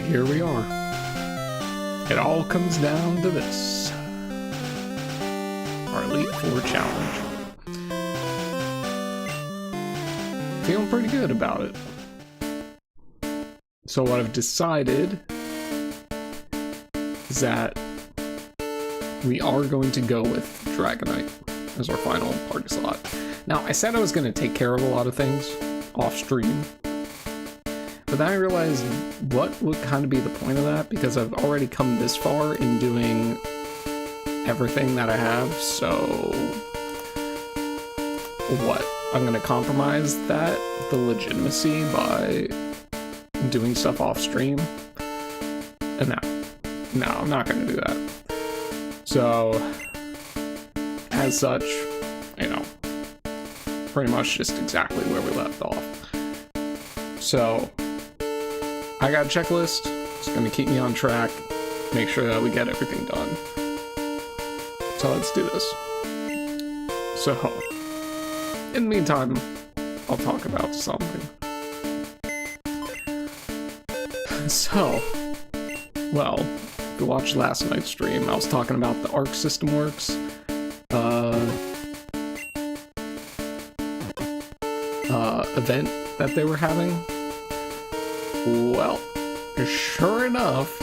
here we are. It all comes down to this. Our Elite Four challenge. Feeling pretty good about it. So what I've decided is that we are going to go with Dragonite as our final party slot. Now, I said I was going to take care of a lot of things off stream, but then I realized what would kind of be the point of that, because I've already come this far in doing everything that I have, so what? I'm going to compromise that, the legitimacy, by doing stuff off stream? And no, I'm not going to do that. So, as such, you know, pretty much just exactly where we left off. So, I got a checklist. It's going to keep me on track, make sure that we get everything done. So let's do this. So, in the meantime, I'll talk about something. So, well, if you watched last night's stream, I was talking about the Arc System Works event that they were having. Well, sure enough,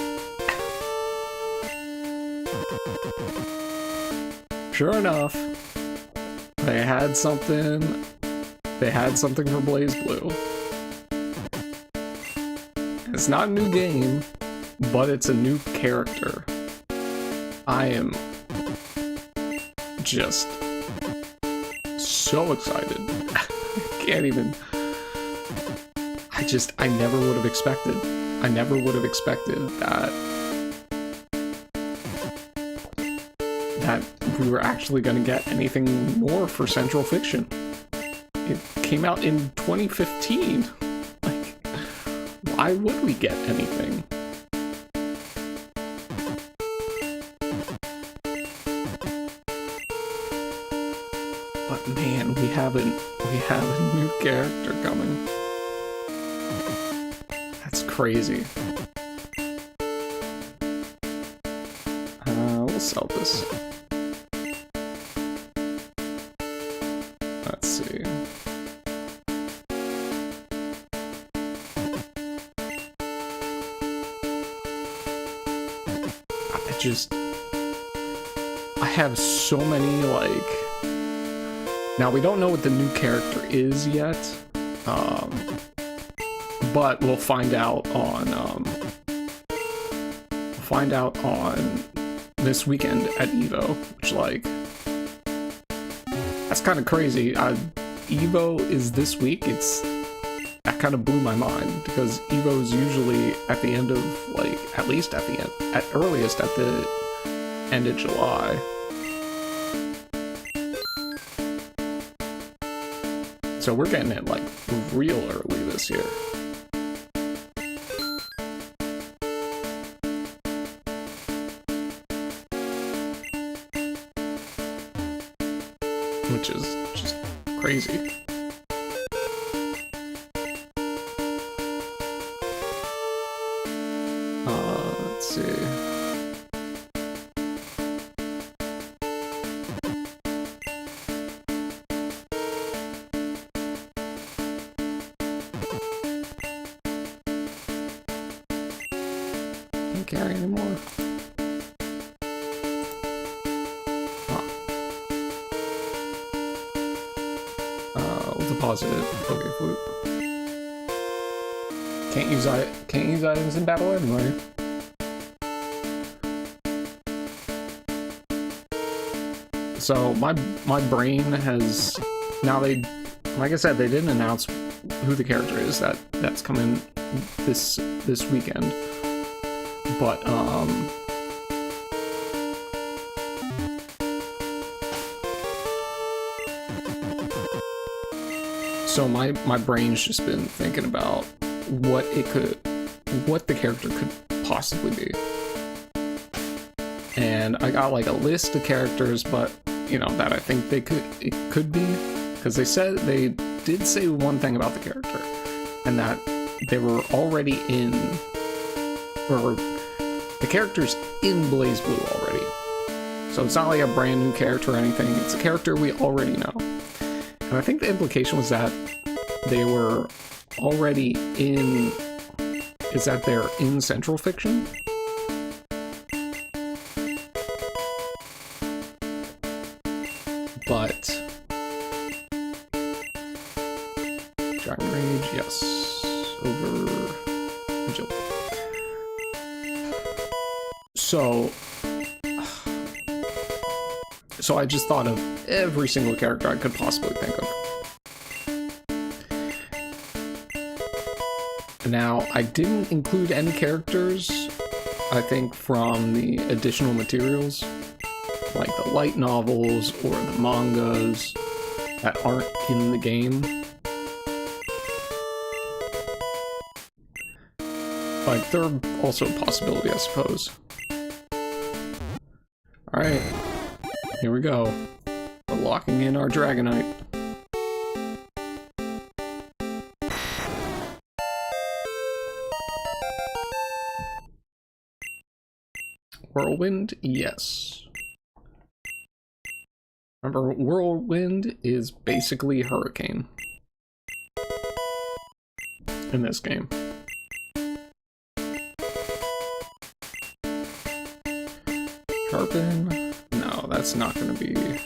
they had something for Blaze Blue. It's not a new game, but it's a new character. I am just so excited. I can't even. I never would have expected. I never would have expected that we were actually going to get anything more for Central Fiction. It came out in 2015. Like, why would we get anything? But man, we have a new character coming. That's crazy. We'll sell this. Let's see. I have so many, like... Now, we don't know what the new character is yet, but we'll find out on this weekend at EVO, which, like, that's kind of crazy. EVO is this week. That kind of blew my mind, because EVO is usually at the end of, like, at least at the end, at earliest at the end of July. So we're getting it, like, real early this year. Which is just crazy. Let's see. Can't carry anymore. We'll deposit it. Okay, flute. Can't use items in battle anyway. So my brain has now, like I said, they didn't announce who the character is that's coming this weekend, but so my brain's just been thinking about what the character could possibly be. And I got like a list of characters, but you know, that I think it could be, because they did say one thing about the character, and that they were already in or the character's in Blaze Blue already. So it's not like a brand new character or anything, it's a character we already know. And I think the implication was that they were already in, is that they're in Central Fiction? But Dragon Rage, yes. Over Agility. So I just thought of every single character I could possibly think of. Now, I didn't include any characters, I think, from the additional materials, like the light novels or the mangas that aren't in the game. Like, they're also a possibility, I suppose. Alright, here we go. We're locking in our Dragonite. Whirlwind, yes. Remember, Whirlwind is basically Hurricane in this game. Sharpen? No, that's not gonna be... We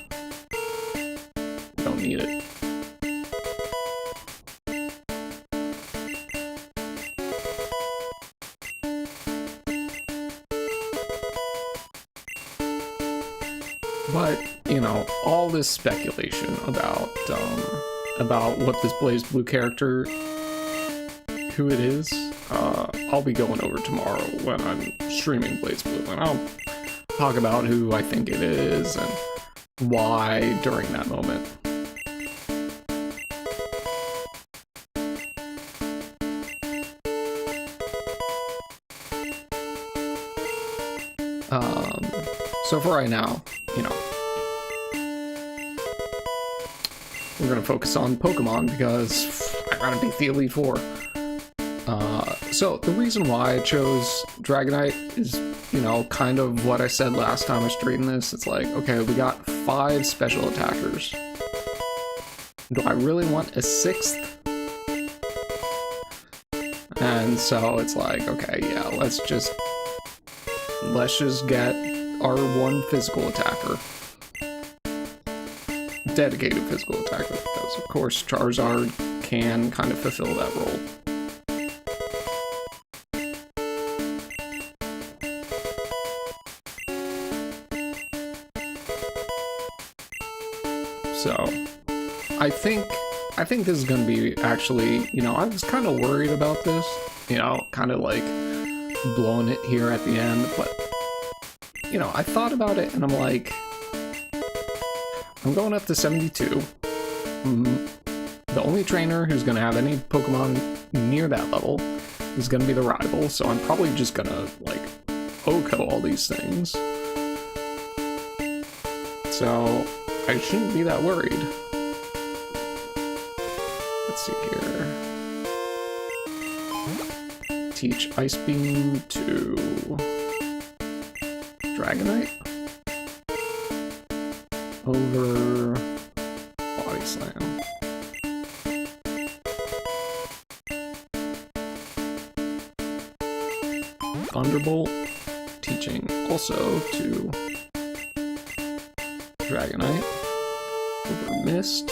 don't need it. But, you know, all this speculation about what this Blaze Blue character, who it is, I'll be going over tomorrow when I'm streaming Blaze Blue, and I'll talk about who I think it is and why during that moment. So for right now, you know, we're gonna focus on Pokemon because I gotta beat the Elite Four. So the reason why I chose Dragonite is, you know, kind of what I said last time I streamed this. It's like, okay, we got 5 special attackers. Do I really want a 6th? And so it's like, okay, yeah, let's just get our 1 physical attacker. Dedicated physical attacker, because of course Charizard can kind of fulfill that role. So, I think this is gonna be actually, you know, I was kind of worried about this, you know, kind of like blowing it here at the end, but, you know, I thought about it and I'm like, I'm going up to 72. The only trainer who's gonna have any Pokemon near that level is gonna be the rival, so I'm probably just gonna, like, OHKO all these things. So, I shouldn't be that worried. Let's see here. Teach Ice Beam to Dragonite over Body Slam. Thunderbolt, teaching also to Dragonite over Mist.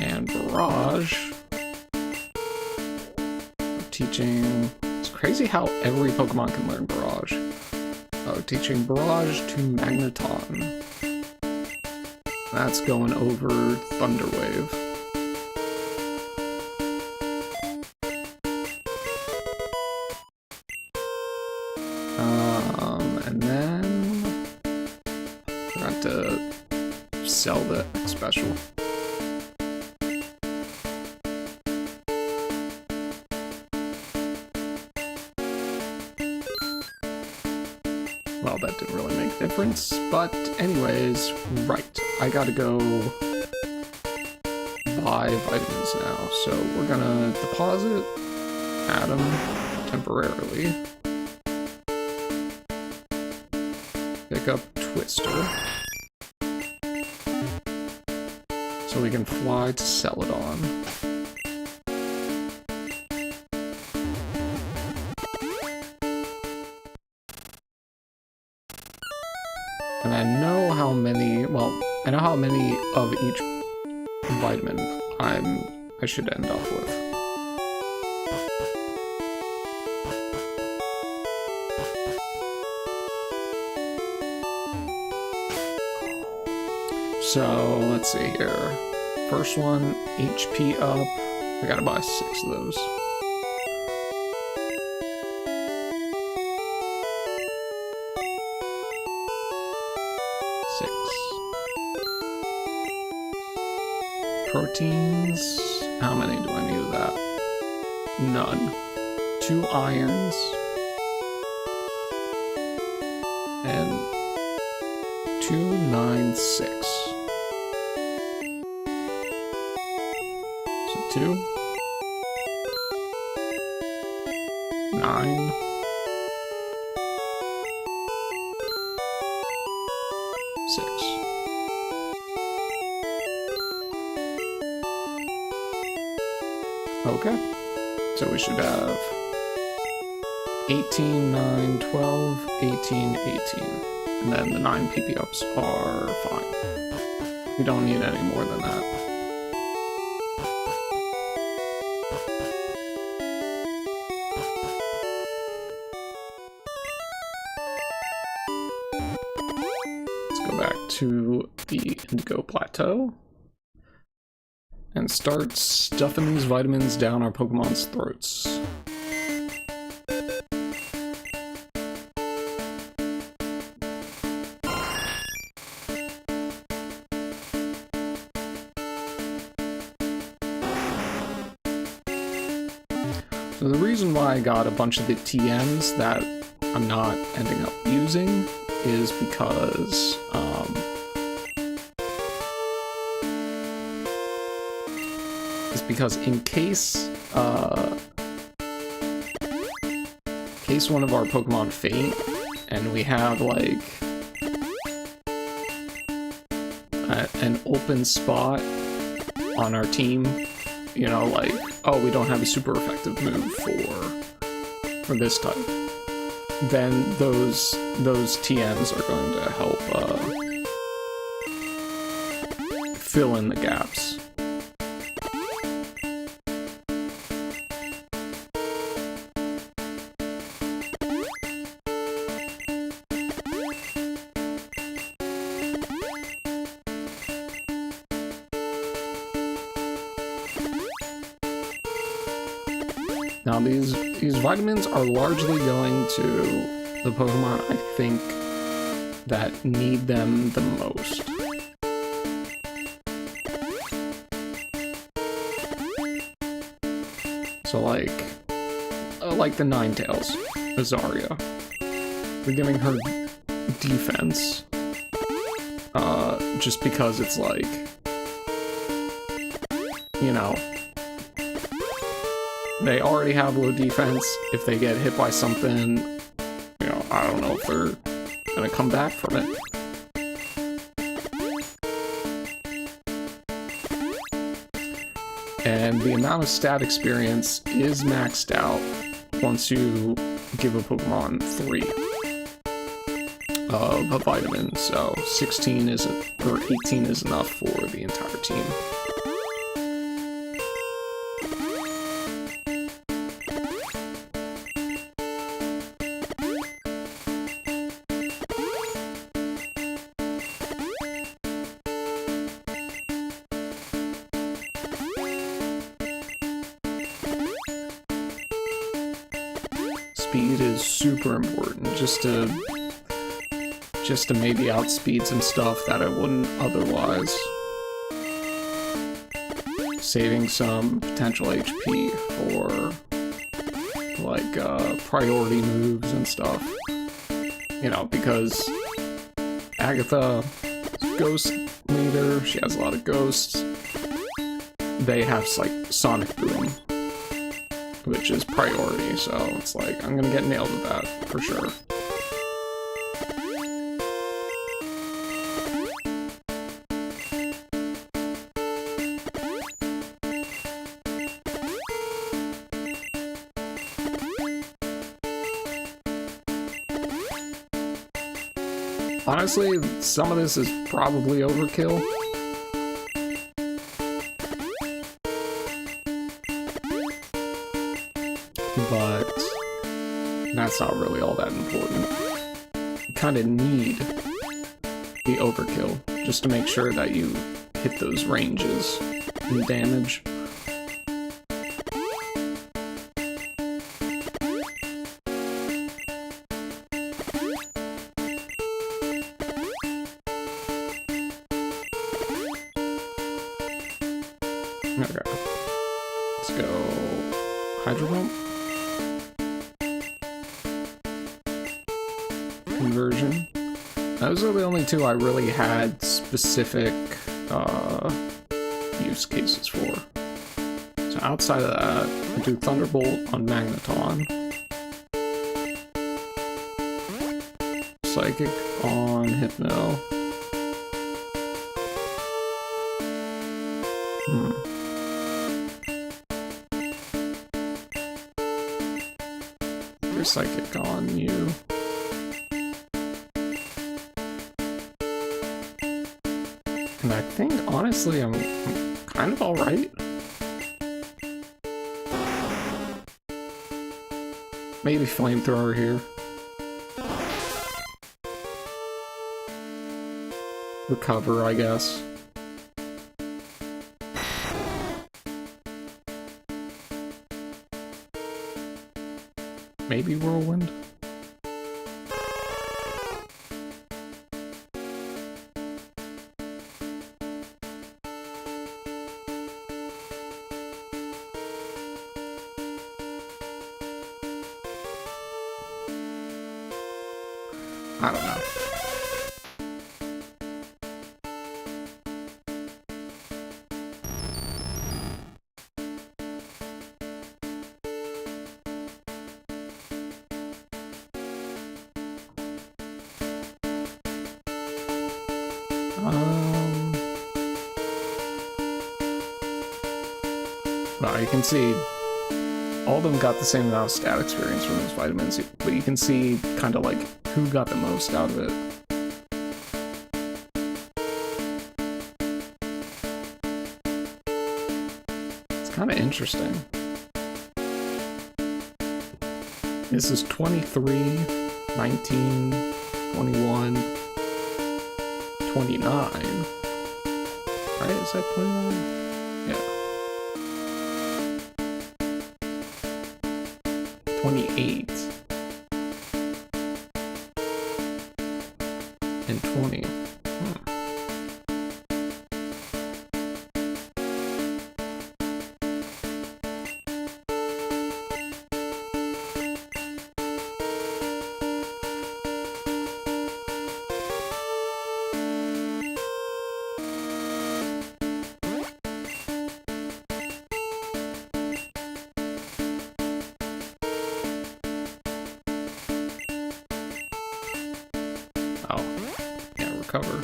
And Barrage. Teaching... It's crazy how every Pokemon can learn Barrage. Teaching Barrage to Magneton. That's going over Thunder Wave. And then forgot to sell the special. Well, that didn't really make a difference, but anyways, right, I gotta go 5 vitamins now, so we're gonna deposit Adam temporarily. Pick up Twister. So we can fly to Celadon. And I know how many, well, I know how many of each vitamin I should end up with. So, let's see here. First one, HP up. I gotta buy 6 of those. Proteins. How many do I need of that? None. 2 irons. And 2, 9, 6. So 2. 9. 6. Okay, so we should have 18, 9, 12, 18, 18. And then the 9 PP ups are fine. We don't need any more than that. Let's go back to the Indigo Plateau and start stuffing these vitamins down our Pokemon's throats. So the reason why I got a bunch of the TMs that I'm not ending up using is because, in case one of our Pokemon faint, and we have, like, an open spot on our team, you know, like, oh, we don't have a super effective move for this type, then those TMs are going to help fill in the gaps. Now these vitamins are largely going to the Pokemon, I think, that need them the most. So like the Ninetales, Azaria. We're giving her defense, just because it's like, you know, they already have low defense. If they get hit by something, you know, I don't know if they're gonna come back from it. And the amount of stat experience is maxed out once you give a Pokemon 3 of a vitamin, so 16 isn't, or 18 is enough for the entire team. Speed is super important, just to maybe outspeed some stuff that I wouldn't otherwise. Saving some potential HP for, like, priority moves and stuff. You know, because Agatha is a ghost leader, she has a lot of ghosts. they have like Sonic Boom, which is priority, so it's like I'm gonna get nailed with that for sure. Honestly, some of this is probably overkill. But that's not really all that important. You kind of need the overkill just to make sure that you hit those ranges and damage. Okay, let's go Hydro Pump. Conversion. Those are the only two I really had specific use cases for. So outside of that, I do Thunderbolt on Magneton, Psychic on Hypno. Your Psychic on you. And I think, honestly, I'm kind of alright. Maybe Flamethrower here. Recover, I guess. Maybe Whirlwind. I don't know. Well, you can see all of them got the same amount of stat experience from those vitamins, but you can see kind of like who got the most out of it. It's kind of interesting. This is 23, 19, 21, 29. Right? Is that 29? Yeah. 28 and 20. Cover.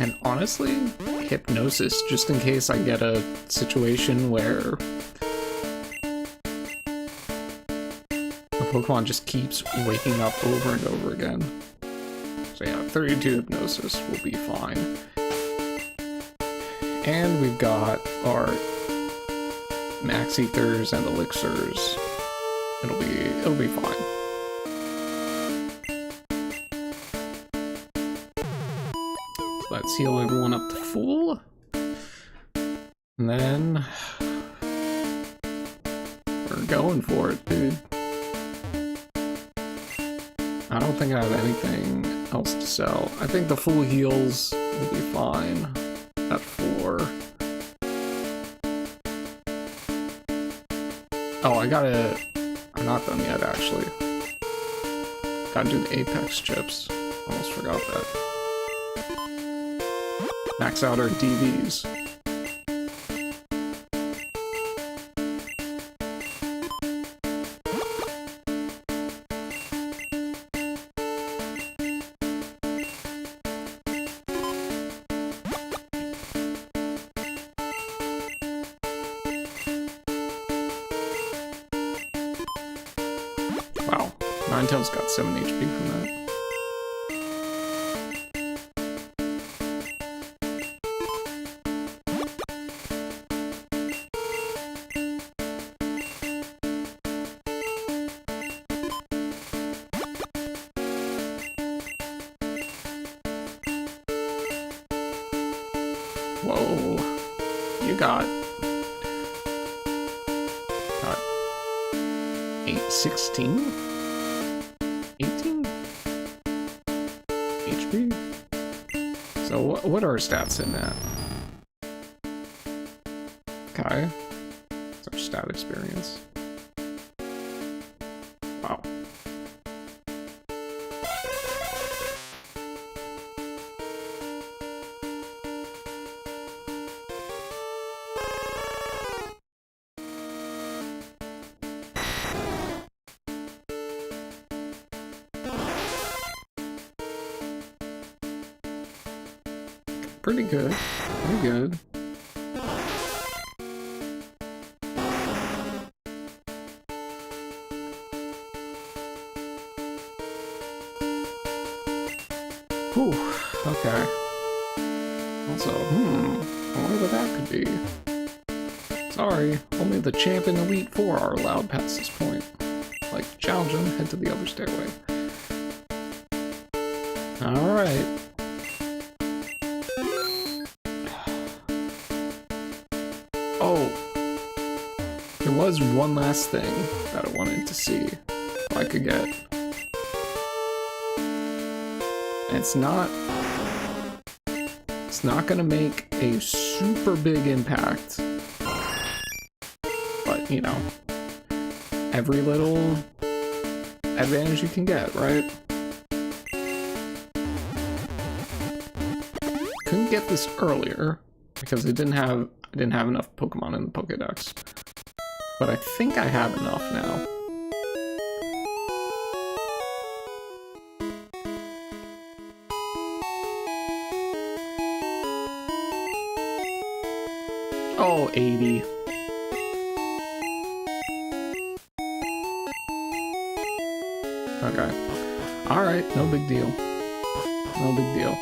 And honestly, Hypnosis, just in case I get a situation where a Pokemon just keeps waking up over and over again. So yeah, 32 Hypnosis will be fine. And we've got our Max Ethers and Elixirs. It'll be fine. So let's heal everyone up to full. And then we're going for it, dude. I don't think I have anything else to sell. I think the full heals will be fine at 4. Oh, I gotta... I'm not done yet, actually. Gotta do the Apex chips. Almost forgot that. Max out our DVs. Wow, Ninetales got 7 HP from that. Whoa, you got 16? 18? HP? So what are our stats in that? Okay. It's our stat experience. Wow. Pretty good. Pretty good. Whew, okay. Also, I wonder what that could be. Sorry, only the champ and Elite 4 are allowed past this point. Like, challenge them, head to the other stairway. Alright. Oh, there was one last thing that I wanted to see if I could get. And it's not gonna make a super big impact, but you know, every little advantage you can get, right? Couldn't get this earlier because I didn't have enough Pokemon in the Pokédex. But I think I have enough now. Oh, 80. Okay. Alright, no big deal. No big deal.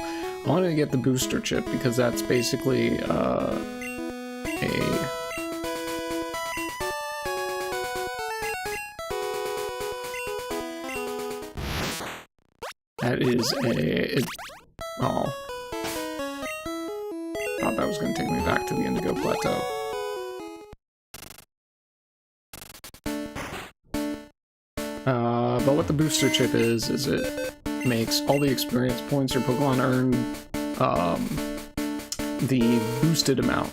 I wanted to get the booster chip because that's basically, that is oh. Thought that was going to take me back to the Indigo Plateau. But what the booster chip is it makes all the experience points your Pokemon earn, the boosted amount,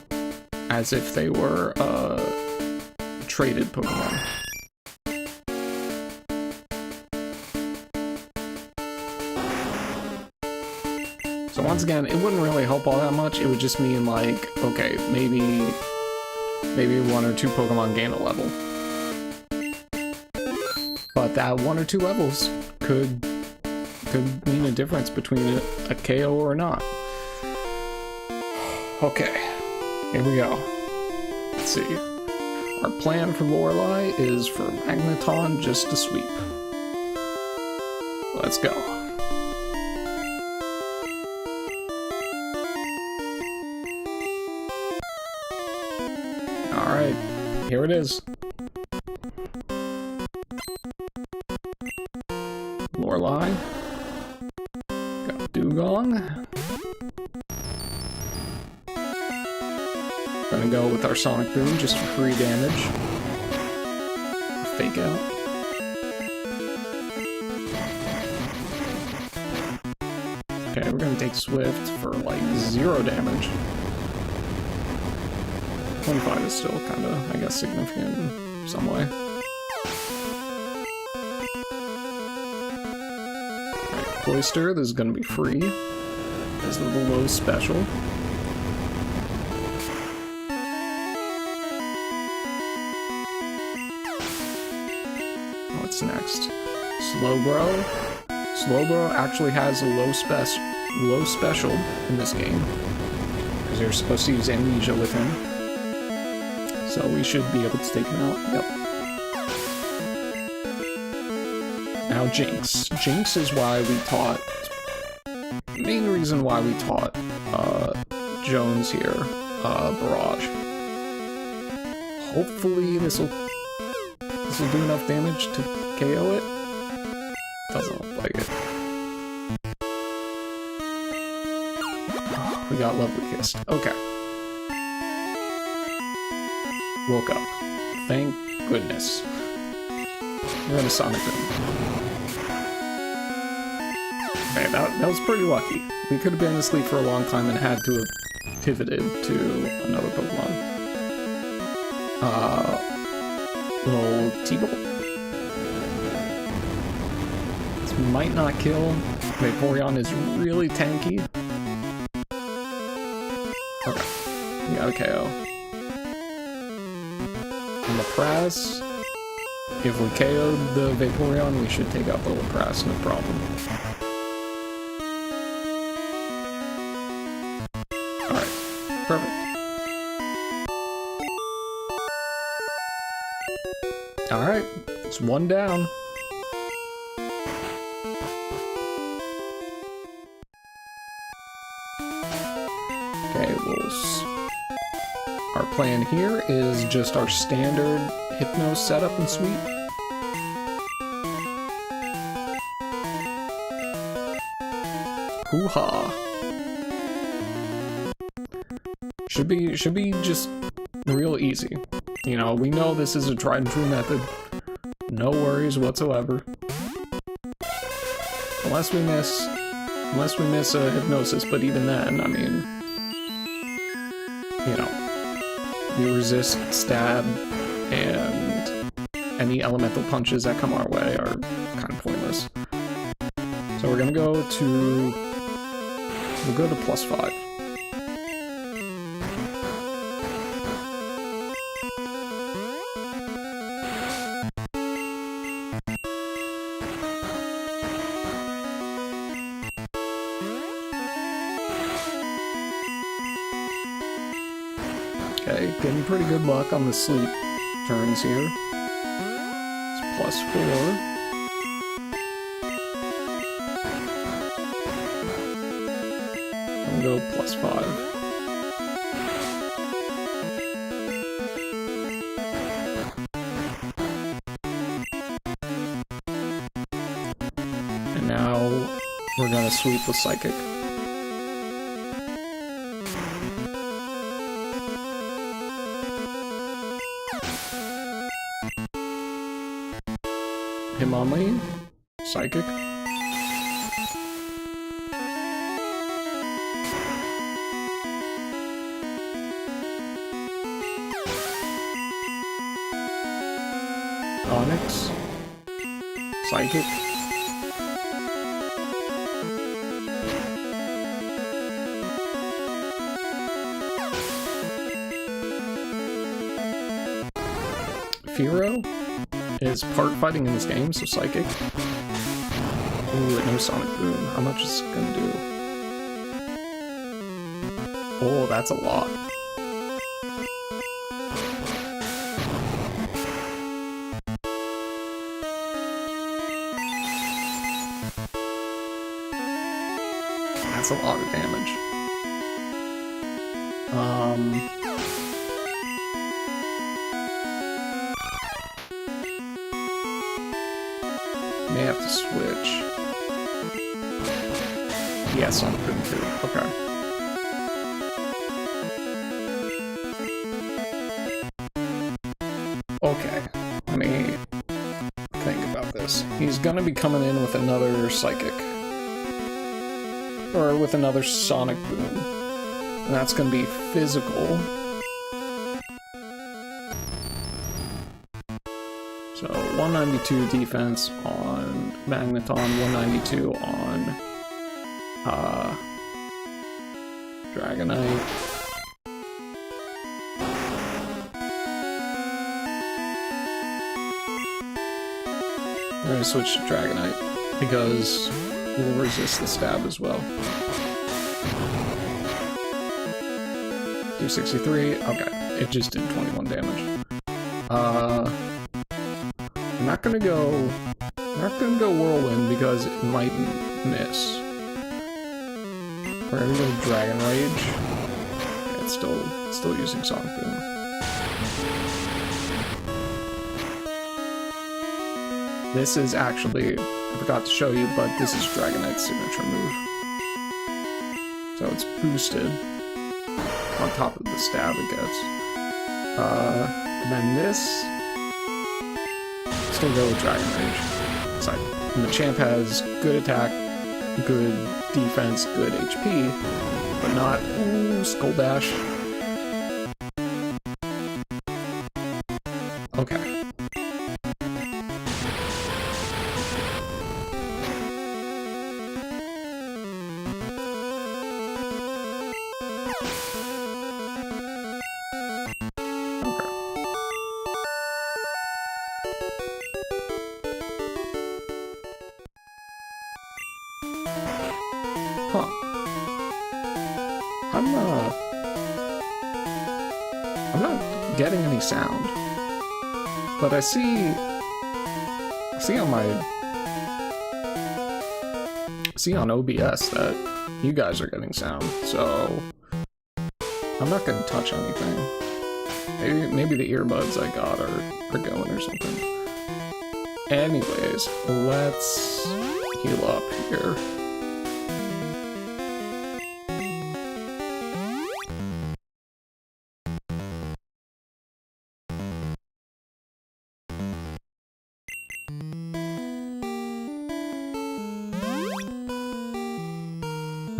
as if they were, traded Pokemon. So once again, it wouldn't really help all that much. It would just mean like, okay, maybe 1 or 2 Pokemon gain a level. But that 1 or 2 levels could mean a difference between a KO or not. Okay, here we go. Let's see. Our plan for Lorelei is for Magneton just to sweep. Let's go. Alright, here it is. Lorelei. Got Dugong. Gonna go with our Sonic Boom just for free damage. Fake out. Okay, we're gonna take Swift for like 0 damage. 25 is still kinda, I guess, significant. some way. Alright, Cloister, this is gonna be free. This is the low special. What's next? Slowbro. Slowbro actually has a low special in this game. Because you're supposed to use Amnesia with him. So we should be able to take him out. Yep. Now Jinx. Jinx is why we taught... main reason why we taught Jones here, Barrage. Hopefully this'll do enough damage to KO it. Doesn't look like it. We got Lovely Kissed. Okay. Woke up. Thank goodness. We're gonna Sonic Boom. Okay, that was pretty lucky. We could have been asleep for a long time and had to have pivoted to another Pokemon. Little T-Bolt. This might not kill. Vaporeon is really tanky. Okay, we got a KO. And Lapras, if we KO'd the Vaporeon, we should take out the Lapras, no problem. Alright, perfect. Alright, it's one down. Okay, our plan here is just our standard Hypno setup and sweep. Hoo-ha. Should be just real easy. You know, we know this is a tried and true method. No worries whatsoever. Unless we miss a Hypnosis, but even then, I mean, you know, we resist stab, and any elemental punches that come our way are kind of pointless. So we're gonna go to +5. Okay, getting pretty good luck on the sleep turns here. It's +4. I'll go +5. And now we're gonna sweep with Psychic. Hitmonlee, Psychic. Onyx, Psychic. Fearow is part fighting in this game, so Psychic. Ooh, no Sonic Boom. How much is it gonna do? Oh, that's a lot. That's a lot of damage. May have to switch. Yeah, Sonic Boom too. Okay. Okay. Let me think about this. He's gonna be coming in with another Psychic. Or with another Sonic Boom. And that's gonna be physical. So 192 defense on Magneton, 192 on Dragonite. I'm gonna switch to Dragonite because we'll resist the stab as well. 263, okay, it just did 21 damage. I'm not gonna go Whirlwind because it might miss. We're gonna go Dragon Rage. Yeah, it's still using Sonic Boom. This is actually, I forgot to show you, but this is Dragonite's signature move. So it's boosted on top of the stab it gets. And then this, still go with Dragon Rage. So Machamp has good attack, good defense, good HP, but not Skull Dash. Okay. Huh. I'm not getting any sound, but I see on OBS that you guys are getting sound, so I'm not gonna touch anything. Maybe the earbuds I got are going or something. Anyways, let's heal up here.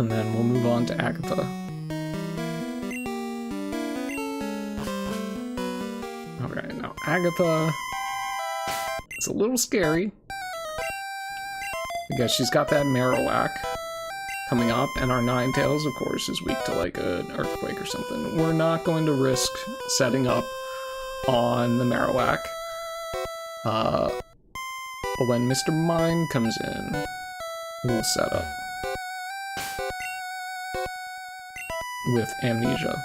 And then we'll move on to Agatha. Okay, now Agatha is a little scary. I guess she's got that Marowak coming up, and our Ninetales, of course, is weak to like an Earthquake or something. We're not going to risk setting up on the Marowak. But when Mr. Mime comes in, we'll set up with Amnesia.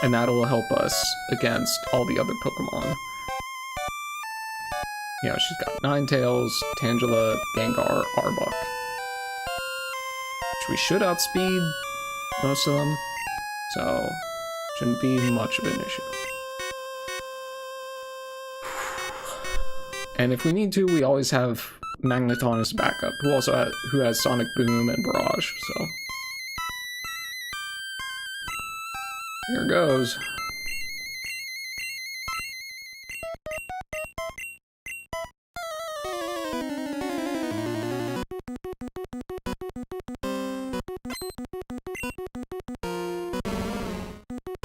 And that'll help us against all the other Pokemon. You know, she's got Ninetales, Tangela, Gengar, Arbok. Which we should outspeed most of them, so shouldn't be much of an issue. And if we need to, we always have Magneton as backup, who has Sonic Boom and Barrage, so. Here goes.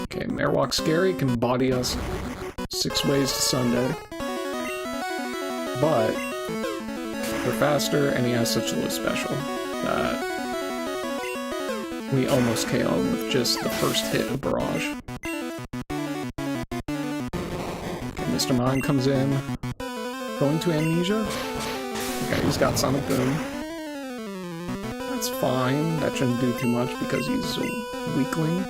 Okay, Marowak Scary can body us 6 ways to Sunday. But we're faster, and he has such a low special that we almost KO him with just the first hit of Barrage. Okay, Mr. Mime comes in. Going to Amnesia? Okay, he's got Sonic Boom. That's fine. That shouldn't do too much because he's a weakling.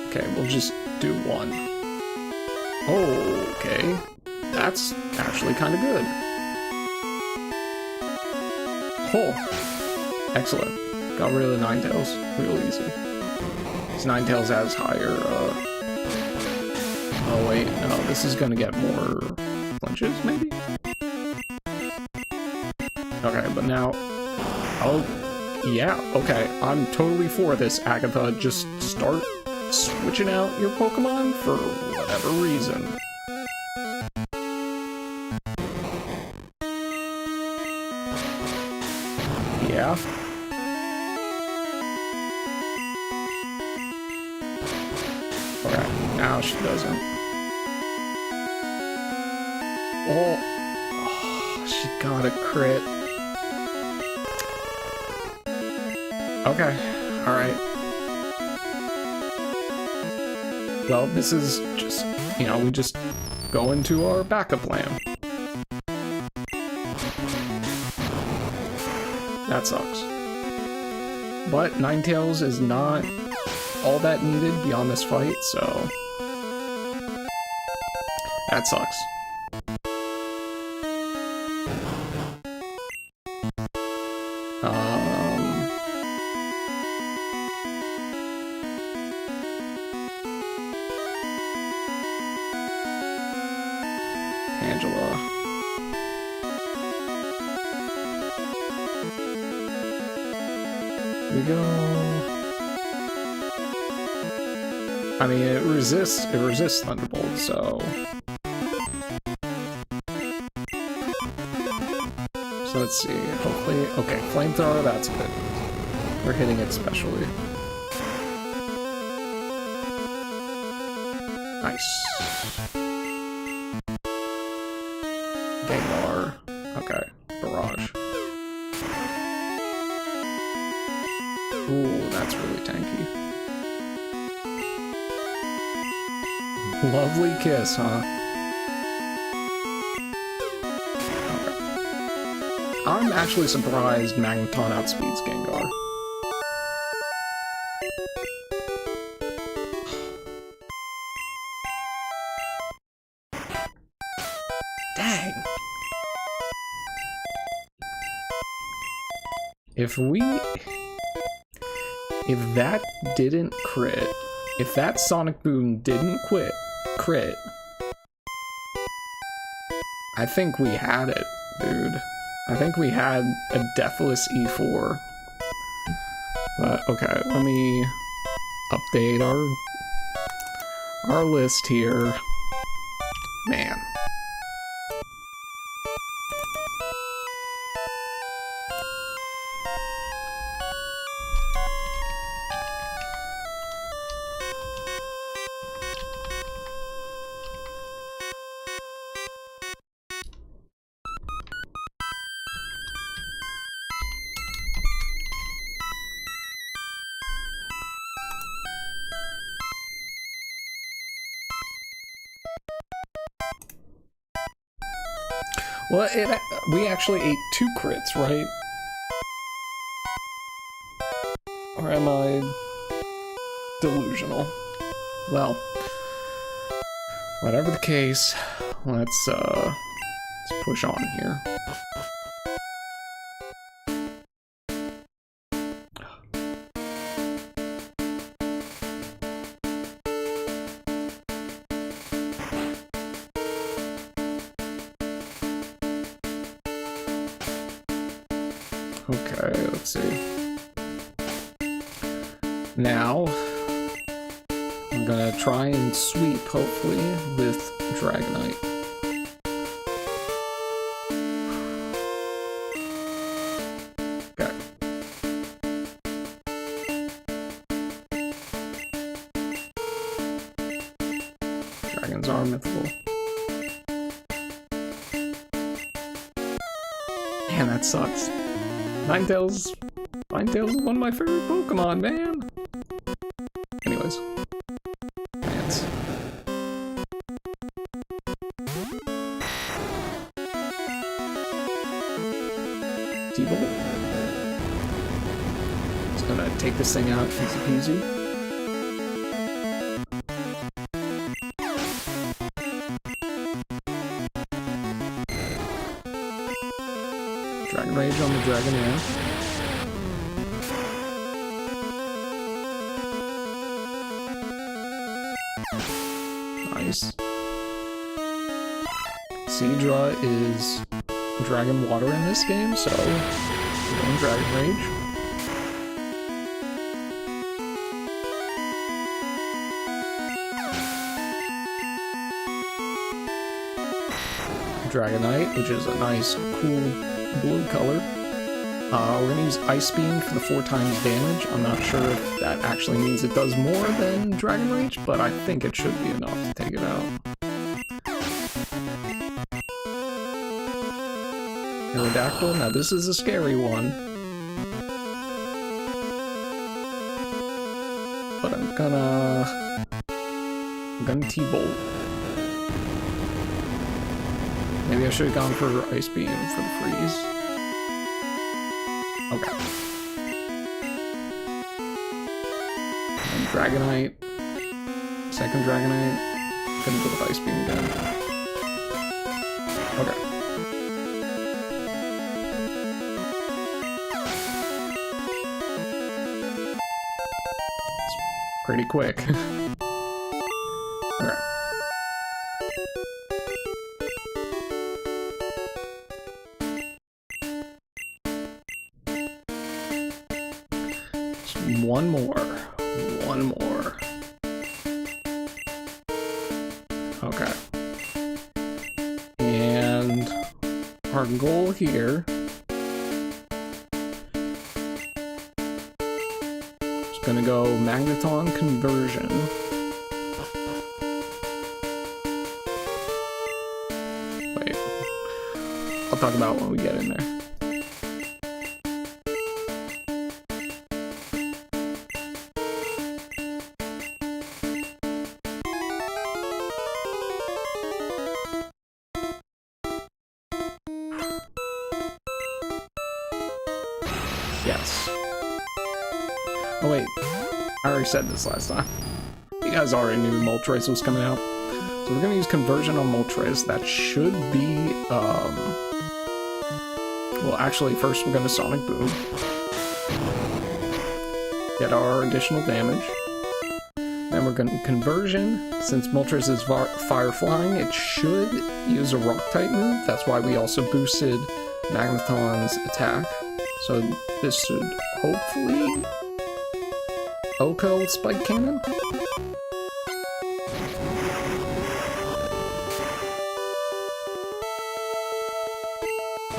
Okay, we'll just do 1. Okay, that's actually kind of good. Oh, excellent. Got rid of the Ninetales real easy. This Ninetales has higher, oh wait, no, this is gonna get more flinches, maybe? Okay, but now, oh, yeah, okay, I'm totally for this, Agatha. Just start switching out your Pokemon for whatever reason. Yeah. Alright, now she doesn't. Oh, she got a crit. Okay, alright. Well, this is just, you know, we just go into our backup plan. That sucks. But Ninetales is not all that needed beyond this fight, so that sucks. Angela. We go. I mean, it resists Thunderbolt, so let's see. Hopefully, okay, Flamethrower, that's good. We're hitting it specially. Nice. Gengar. Okay, Barrage. Ooh, that's really tanky. Lovely kiss, huh? Okay. I'm actually surprised Magneton outspeeds Gengar. Dang! If that didn't crit, if that Sonic Boom didn't crit, I think we had it, dude. I think we had a deathless E4. But, okay, let me update our list here. Man. Well, we actually ate 2 crits, right? Or am I delusional? Well, whatever the case, let's push on here. Okay, let's see. Now, I'm gonna try and sweep, hopefully, with Dragonite. Okay. Dragons are mythical. Man, that sucks. Ninetales is one of my favorite Pokemon, man. Anyways. Lance. T-Bolt. Just gonna take this thing out easy peasy. Dragon Rage on the Dragonair. Nice. Seadra is Dragon Water in this game, so we're going Dragon Rage. Dragonite, which is a nice, cool blue color. We're gonna use Ice Beam for the 4 times damage. I'm not sure if that actually means it does more than Dragon Rage, but I think it should be enough to take it out. Aerodactyl, now this is a scary one. But I'm gonna T-Bolt. Maybe I should have gone for Ice Beam for the freeze. Okay. And Dragonite. Second Dragonite. Gonna go with Ice Beam again. Okay. It's pretty quick. Okay. One more. Okay. And our goal here is gonna go Magneton Conversion. Wait. I'll talk about it when we get in there. Yes. Oh wait, I already said this last time. You guys already knew Moltres was coming out. So we're gonna use Conversion on Moltres. That should be, well actually first we're gonna Sonic Boom. Get our additional damage. Then we're gonna Conversion. Since Moltres is Fire Flying, it should use a Rock type move. That's why we also boosted Magneton's attack. So this should hopefully OHKO Spike Cannon?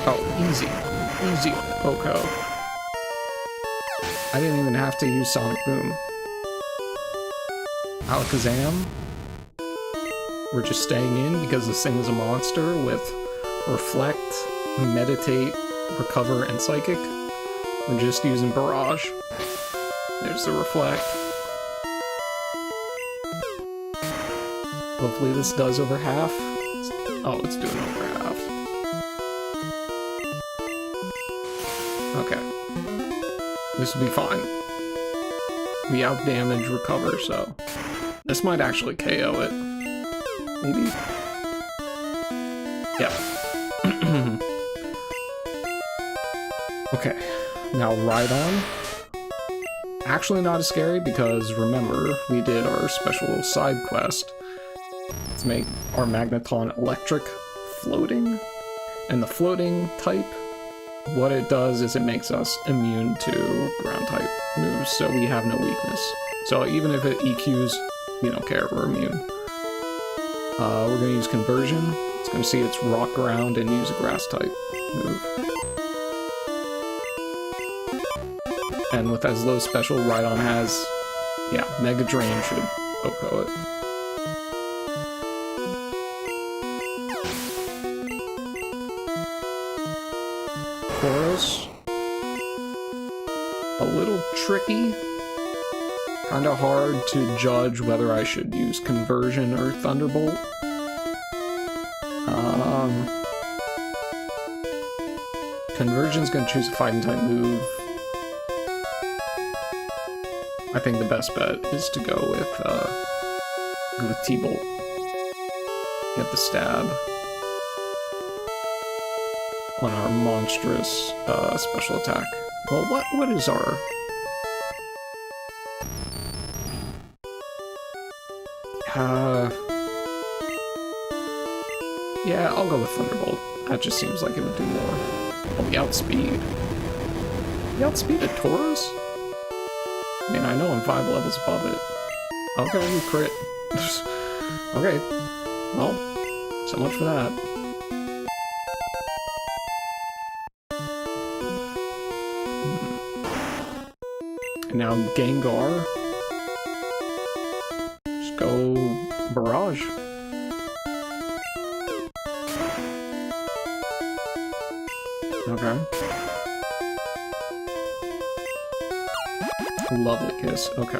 Oh, easy. Easy OHKO. I didn't even have to use Sonic Boom. Alakazam. We're just staying in because this thing is a monster with Reflect, Meditate, Recover, and Psychic. We're just using Barrage. There's the Reflect. Hopefully this does over half. Oh, it's doing over half. Okay. This will be fine. We out-damage Recover, so... this might actually KO it. Maybe? Yep. Okay. Now Rhydon. Actually not as scary because remember, we did our special side quest to make our Magneton electric floating. And the floating type, what it does is it makes us immune to ground type moves, so we have no weakness. So even if it EQs, we don't care, we're immune. We're gonna use Conversion. It's gonna see its rock ground and use a grass type move. And with as low special, Rhydon has, yeah, Mega Drain should OHKO it. Chorus. A little tricky. Kinda hard to judge whether I should use Conversion or Thunderbolt. Conversion's gonna choose a fighting type move. I think the best bet is to go with T-Bolt. Get the stab on our monstrous special attack. Well, what is our... yeah, I'll go with Thunderbolt. That just seems like it would do more. Oh, we outspeed. We outspeeded Tauros? I mean, I know I'm 5 levels above it. Okay, we crit. Okay. Well, so much for that. Now Gengar. Just go Barrage. Okay. Lovely Kiss. Okay.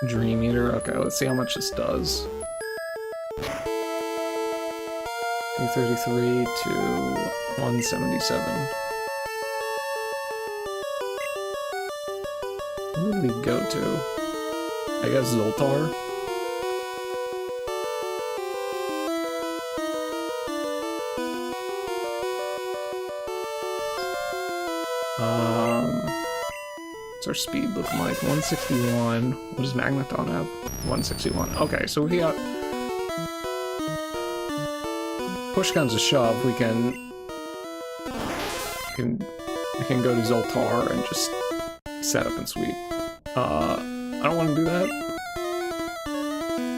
Dream Eater. Okay, let's see how much this does. 233 to 177. Who would we go to? I guess Zoltar. What's our speed looking like? 161. What does Magneton have? 161. Okay, so we got... Push comes to shove, we can go to Zoltar and just set up and sweep. I don't want to do that.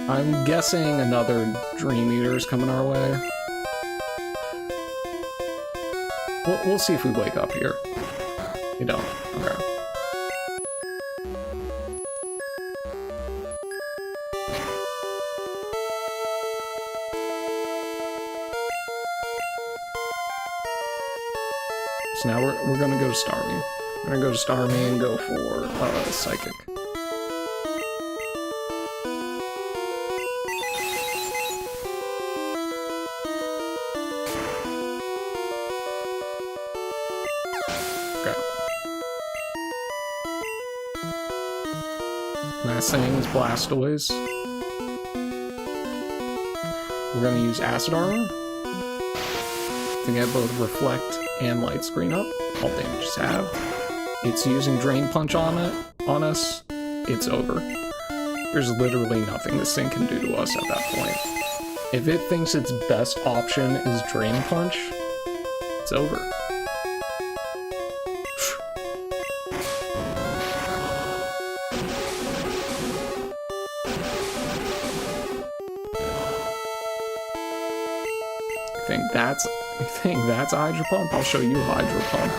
I'm guessing another Dream Eater is coming our way. We'll see if we wake up here. You don't. Okay. So now we're gonna go to Starmie. We're gonna go to Starmie and go for Psychic. Okay. Last thing is Blastoise. We're gonna use Acid Armor to get both Reflect and Light Screen up. All damages have. It's using Drain Punch on us. It's over. There's literally nothing this thing can do to us at that point. If it thinks its best option is Drain Punch, it's over. You think that's Hydro Pump? I'll show you Hydro Pump.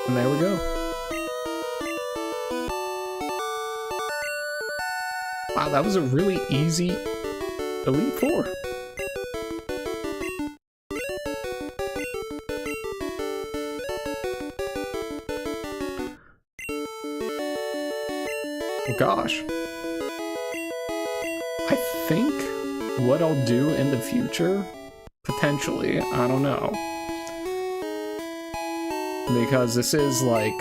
And there we go. Wow, that was a really easy Elite Four. Gosh. I think what I'll do in the future, potentially, I don't know. Because this is like,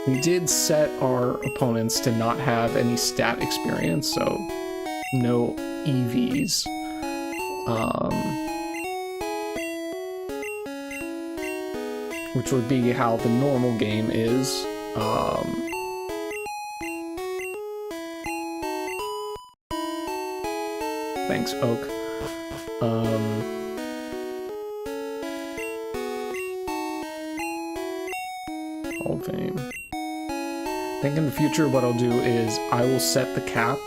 we did set our opponents to not have any stat experience, so no EVs. Which would be how the normal game is. Thanks, Oak. Hall of Fame. I think in the future what I'll do is I will set the cap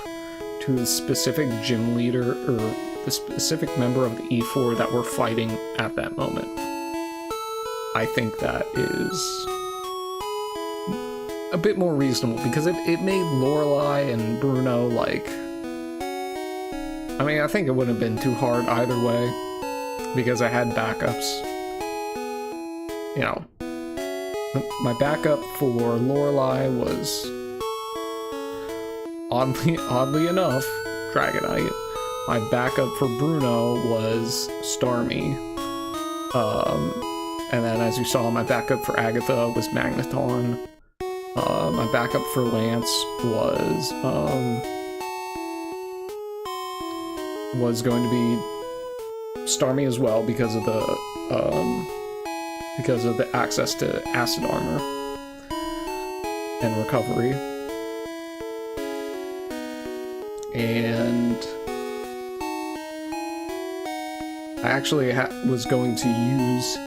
to the specific gym leader or the specific member of the E4 that we're fighting at that moment. I think that is a bit more reasonable, because it made Lorelei and Bruno, like... I mean, I think it wouldn't have been too hard either way, because I had backups. You know, my backup for Lorelei was, oddly enough, Dragonite. My backup for Bruno was Starmie. And then, as you saw, my backup for Agatha was Magneton. My backup for Lance was going to be Starmie as well, because of the access to Acid Armor and Recovery. And I actually was going to use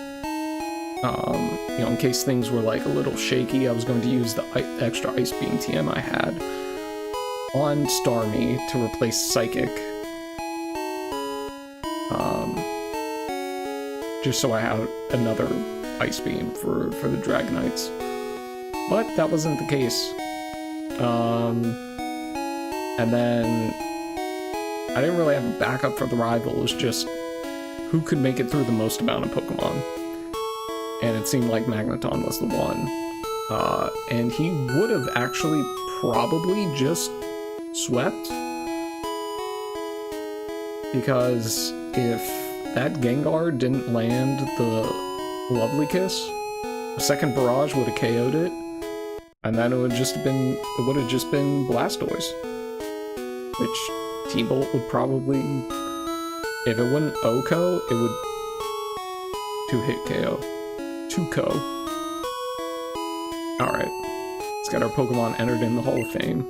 You know, in case things were like a little shaky, I was going to use the extra Ice Beam TM I had on Starmie to replace Psychic. Just so I have another Ice Beam for the Dragonites. But that wasn't the case. And then I didn't really have a backup for the rival. It was just who could make it through the most amount of Pokemon. And it seemed like Magneton was the one. And he would have actually probably just swept. Because if that Gengar didn't land the Lovely Kiss, a second Barrage would have KO'd it. And then it would have just been Blastoise. Which T-Bolt would probably, if it wouldn't OHKO, it would 2-hit KO. 2-KO. Alright. Let's get our Pokemon entered in the Hall of Fame.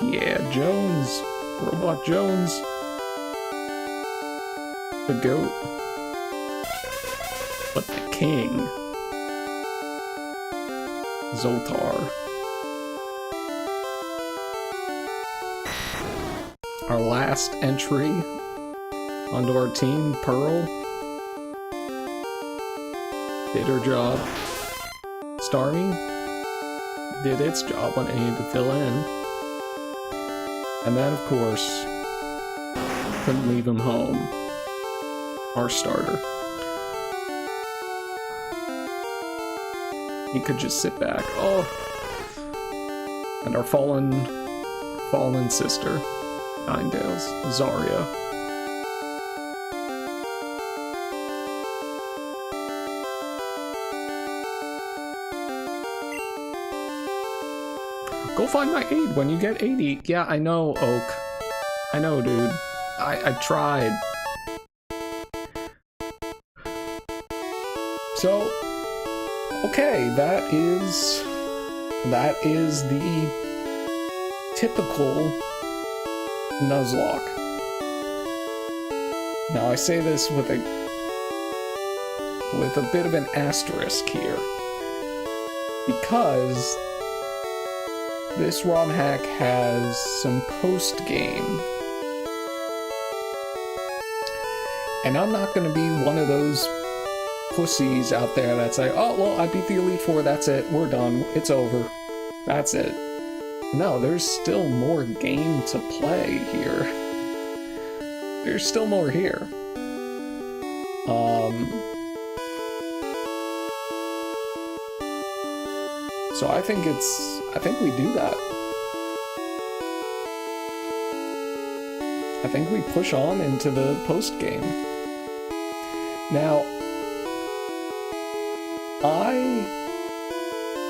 Yeah, Jones! Robot Jones! The GOAT. But the king. Zoltar. Our last entry onto our team, Pearl. Did her job. Starmie did its job when it needed to fill in. And then, of course, couldn't leave him home. Our starter. He could just sit back. Oh! And our fallen sister, Ninetales, Zarya. Go find my aid when you get 80. Yeah, I know, Oak. I know, dude. I tried. So, okay, that is the typical Nuzlocke. Now I say this with a bit of an asterisk here, because this ROM hack has some post-game. And I'm not going to be one of those pussies out there that's like, oh, well, I beat the Elite Four, that's it, we're done, it's over, that's it. No, there's still more game to play here. There's still more here. So I think we do that. I think we push on into the post-game. Now, I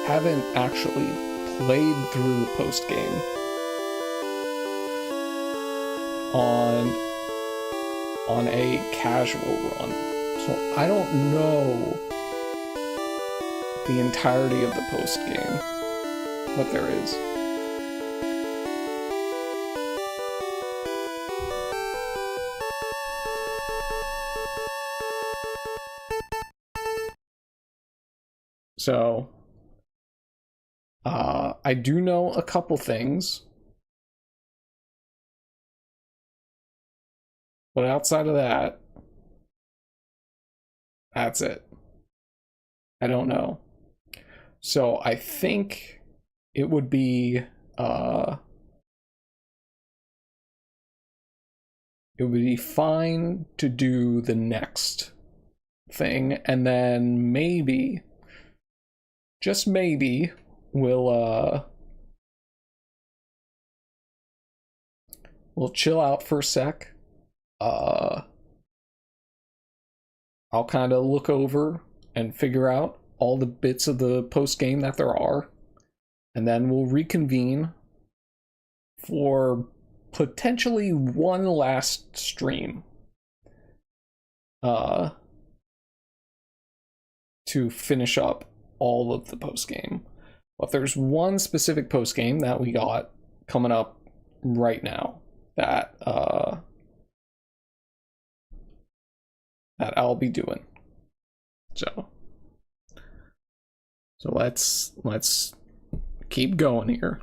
haven't actually played through post-game on a casual run, so I don't know the entirety of the post-game, what there is. So, I do know a couple things, but outside of that, that's it. I don't know. So I think it would be fine to do the next thing, and then maybe, just maybe, we'll chill out for a sec. I'll kind of look over and figure out all the bits of the post-game that there are, and then we'll reconvene for potentially one last stream to finish up all of the post-game. But there's one specific post-game that we got coming up right now that that I'll be doing. So let's keep going here.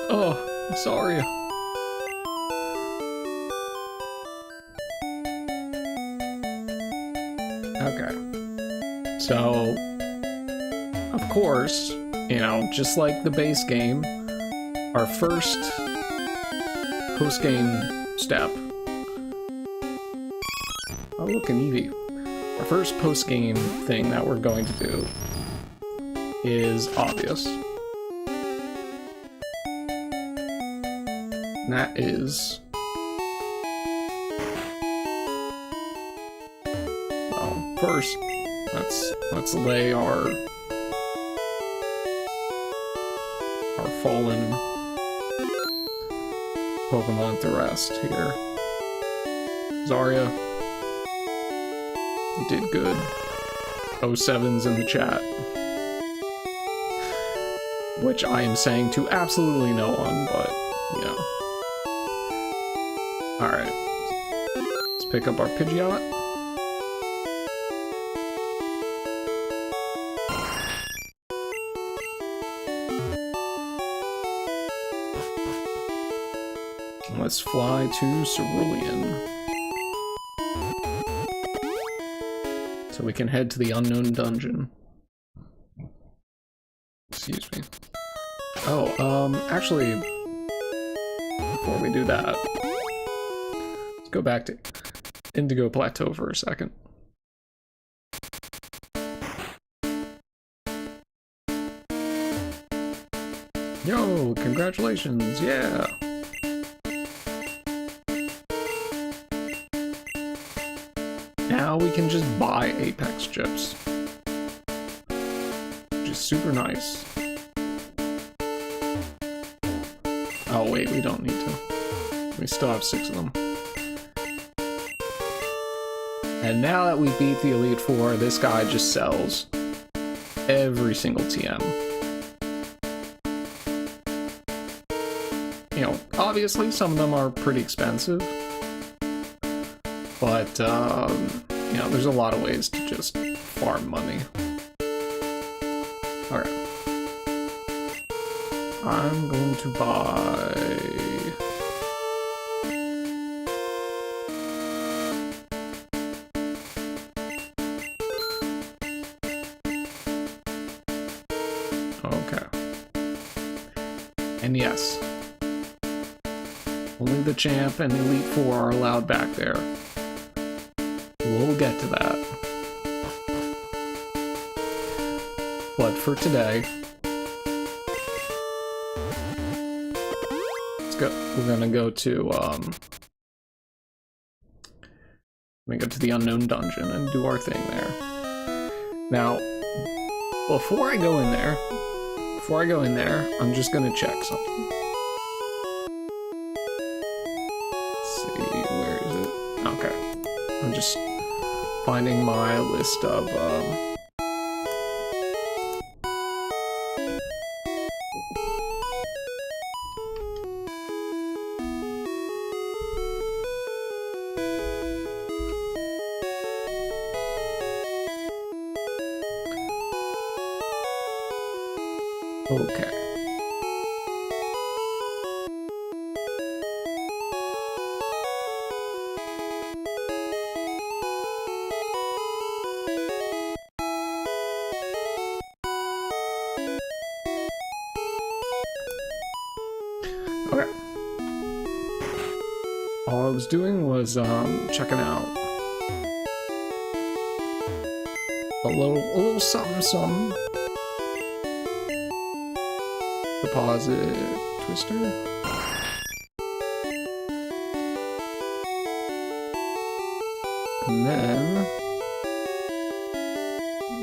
Oh, I'm sorry. Okay. So, of course, you know, just like the base game, our first post-game step. Oh, look, an Eevee. Our first post-game thing that we're going to do is obvious. And that is... well, first, let's lay our fallen Pokemon to rest here. Zarya, you did good. 07's in the chat. Which I am saying to absolutely no one, but, you know. Alright. Let's pick up our Pidgeot. Let's fly to Cerulean. So we can head to the unknown dungeon. Excuse me. Oh, actually, before we do that, let's go back to Indigo Plateau for a second. Yo, congratulations, yeah! Now we can just buy Apex chips. Which is super nice. Oh wait, we don't need to. We still have 6 of them. And now that we beat the Elite Four, this guy just sells every single TM. You know, obviously some of them are pretty expensive. But, you know, there's a lot of ways to just farm money. Alright. I'm going to buy... okay. And yes. Only the champ and the Elite Four are allowed back there. We'll get to that. But for today, let's go. We're gonna go to the unknown dungeon and do our thing there. Now, before I go in there, I'm just gonna check something. Let's see, where is it? Okay, I'm just finding my list of okay. Okay. All I was doing was checking out a little something. Deposit Twister. then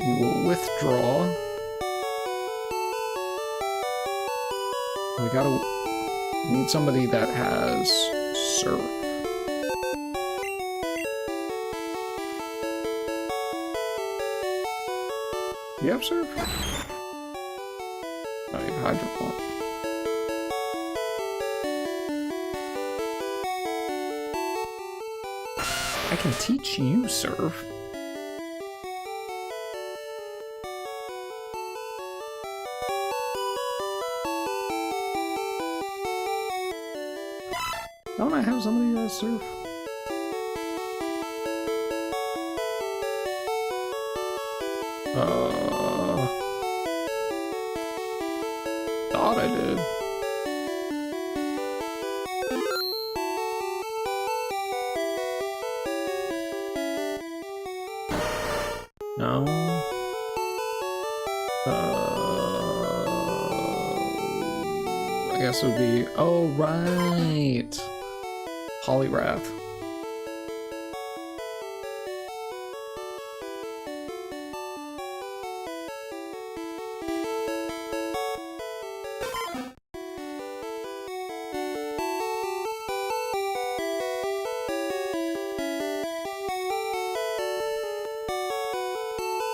you will withdraw. We need somebody that has serve. Do you have serve? Oh, you have hydroponic. I can teach you serve. Don't I have somebody that serve? Thought I did. No. I guess it would be. Oh, right. Poliwrath.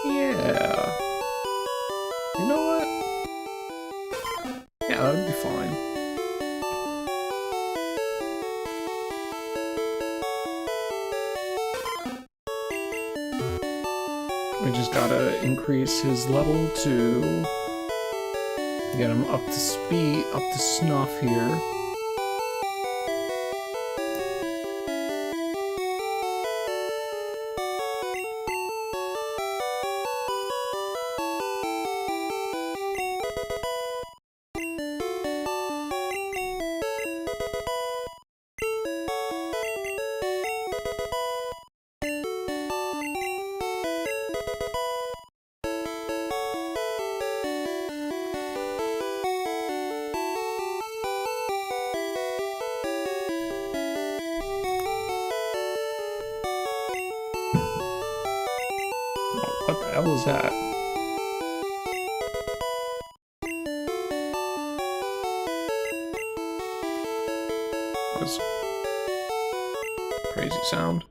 Yeah. You know what? Yeah, that'd be fine. We just gotta increase his level to get him up to speed, up to snuff here. What the hell was that? That was crazy sound.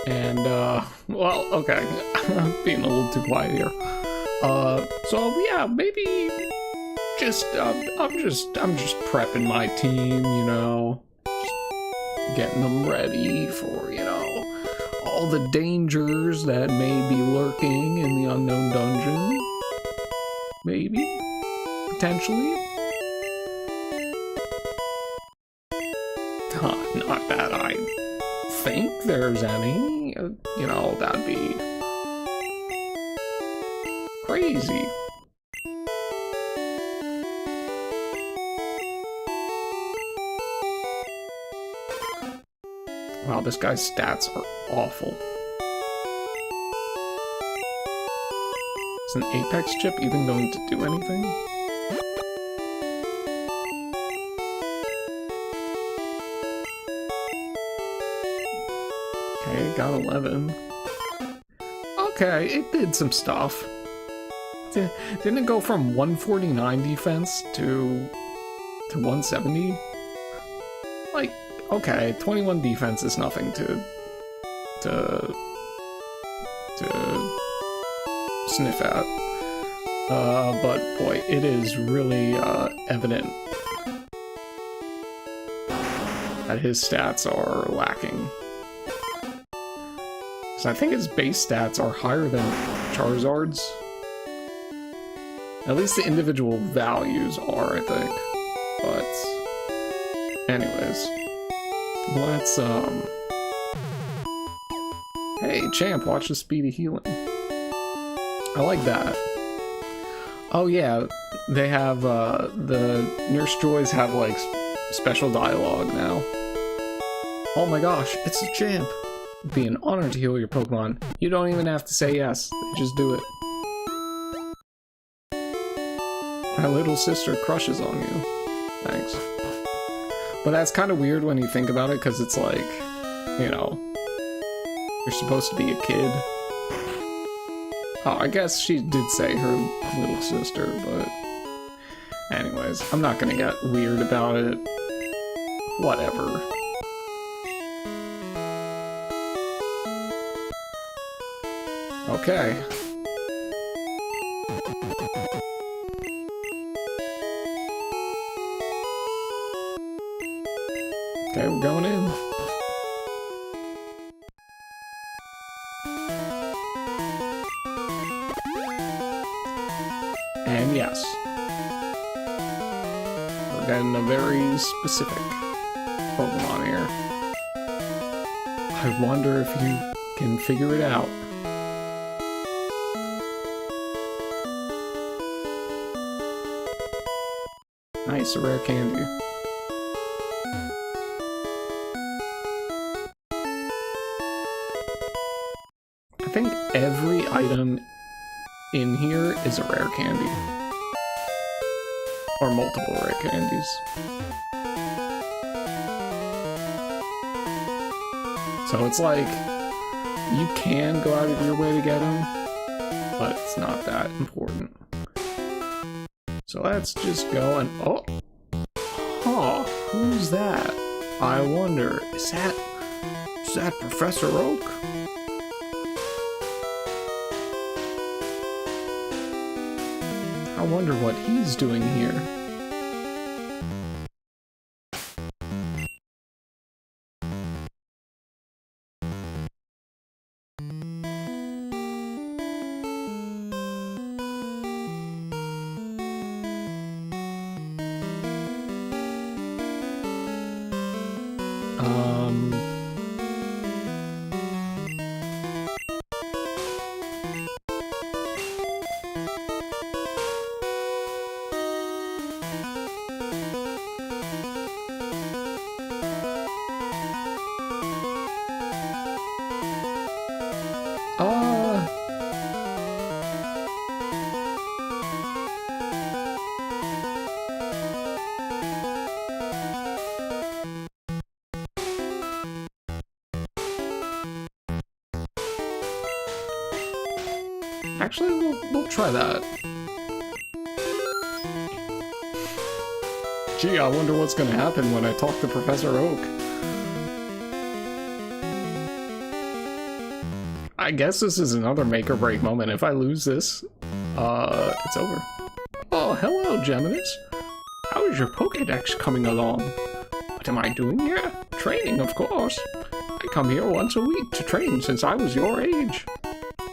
And, well, okay, I'm being a little too quiet here. So yeah, maybe just, I'm just prepping my team, you know, just getting them ready for, you know, all the dangers that may be lurking in the unknown dungeon. Maybe, potentially. Not that I think there's any, you know, that'd be crazy. Wow, this guy's stats are awful. Is an Apex chip even going to do anything? Okay, got 11. Okay, it did some stuff. Didn't it go from 149 defense to 170? Like, okay, 21 defense is nothing to sniff at. But boy, it is really evident that his stats are lacking. So I think his base stats are higher than Charizard's. At least the individual values are, I think. But anyways, let's hey champ, watch the speed of healing. I like that. Oh yeah, they have, the Nurse Joys have, like, special dialogue now. Oh my gosh, it's a champ! It'd be an honor to heal your Pokemon. You don't even have to say yes, they just do it. My little sister crushes on you. Thanks. But that's kind of weird when you think about it, because it's like, you know, you're supposed to be a kid. Oh, I guess she did say her little sister, but... Anyways, I'm not gonna get weird about it. Whatever. Okay. Okay, we're going in. And yes, we're getting a very specific Pokemon here. I wonder if you can figure it out. Nice, a rare candy. I think every item in here is a rare candy. Or multiple rare candies. So it's like, you can go out of your way to get them, but it's not that important. So let's just go and, oh! Huh, who's that? I wonder, is that Professor Oak? I wonder what he's doing here. Actually, we'll try that. Gee, I wonder what's gonna happen when I talk to Professor Oak. I guess this is another make or break moment. If I lose this, it's over. Oh, hello, Geminis. How is your Pokédex coming along? What am I doing here? Training, of course. I come here once a week to train since I was your age.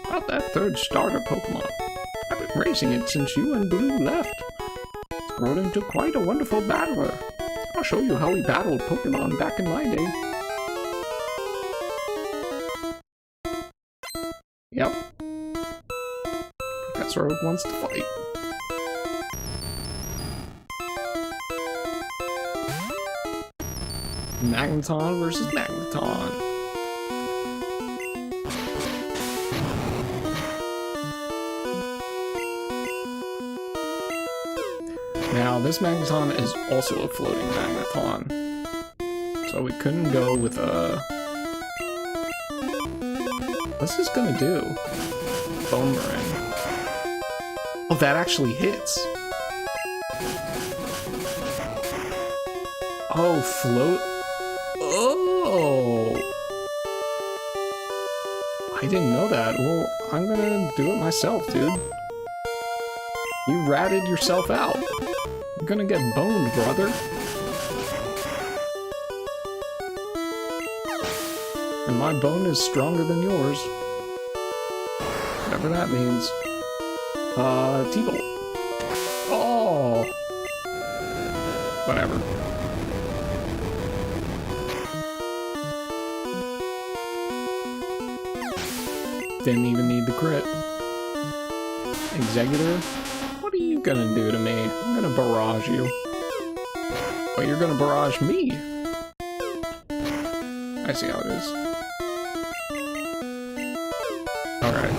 About that third starter Pokemon. I've been racing it since you and Blue left. It's grown into quite a wonderful battler. I'll show you how we battled Pokemon back in my day. Yep. Professor Oak wants to fight. Magneton versus Magneton. Now, this Magneton is also a floating Magneton. So we couldn't go with a... What's this gonna do? Bone Marin. Oh, that actually hits. Oh, float. Oh! I didn't know that. Well, I'm gonna do it myself, dude. You ratted yourself out. You're gonna get boned, brother. And my bone is stronger than yours. Whatever that means. T-Bolt. Oh! Whatever. Didn't even need the crit. Executor? What are you gonna do to me? I'm gonna barrage you. But you're gonna barrage me. I see how it is. Alright.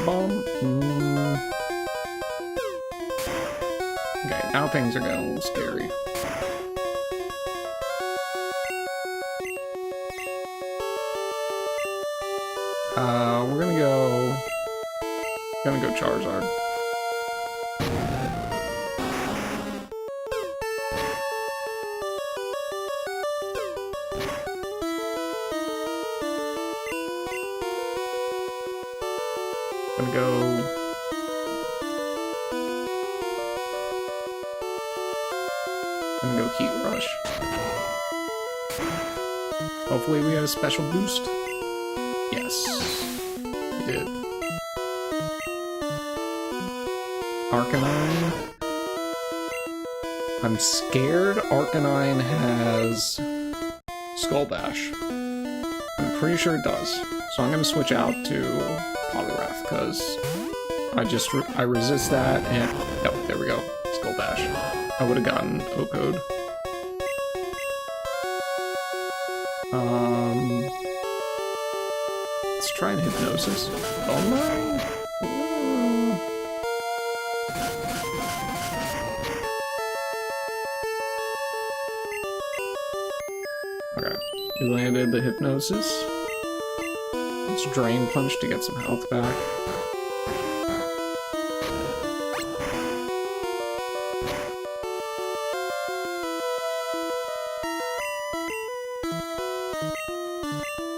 Bomb. Okay, now things are getting a little scary. We're gonna go Charizard. Gonna go Heat Rush. Hopefully we had a special boost. Yes, we did. Arcanine. I'm scared Arcanine has Skull Bash. I'm pretty sure it does. So I'm gonna switch out to Poliwrath because I resist that and yep, there we go. Skull Bash. I would have gotten O-Code. Let's try and Hypnosis. Oh my! Okay, you landed the Hypnosis. Let's Drain Punch to get some health back.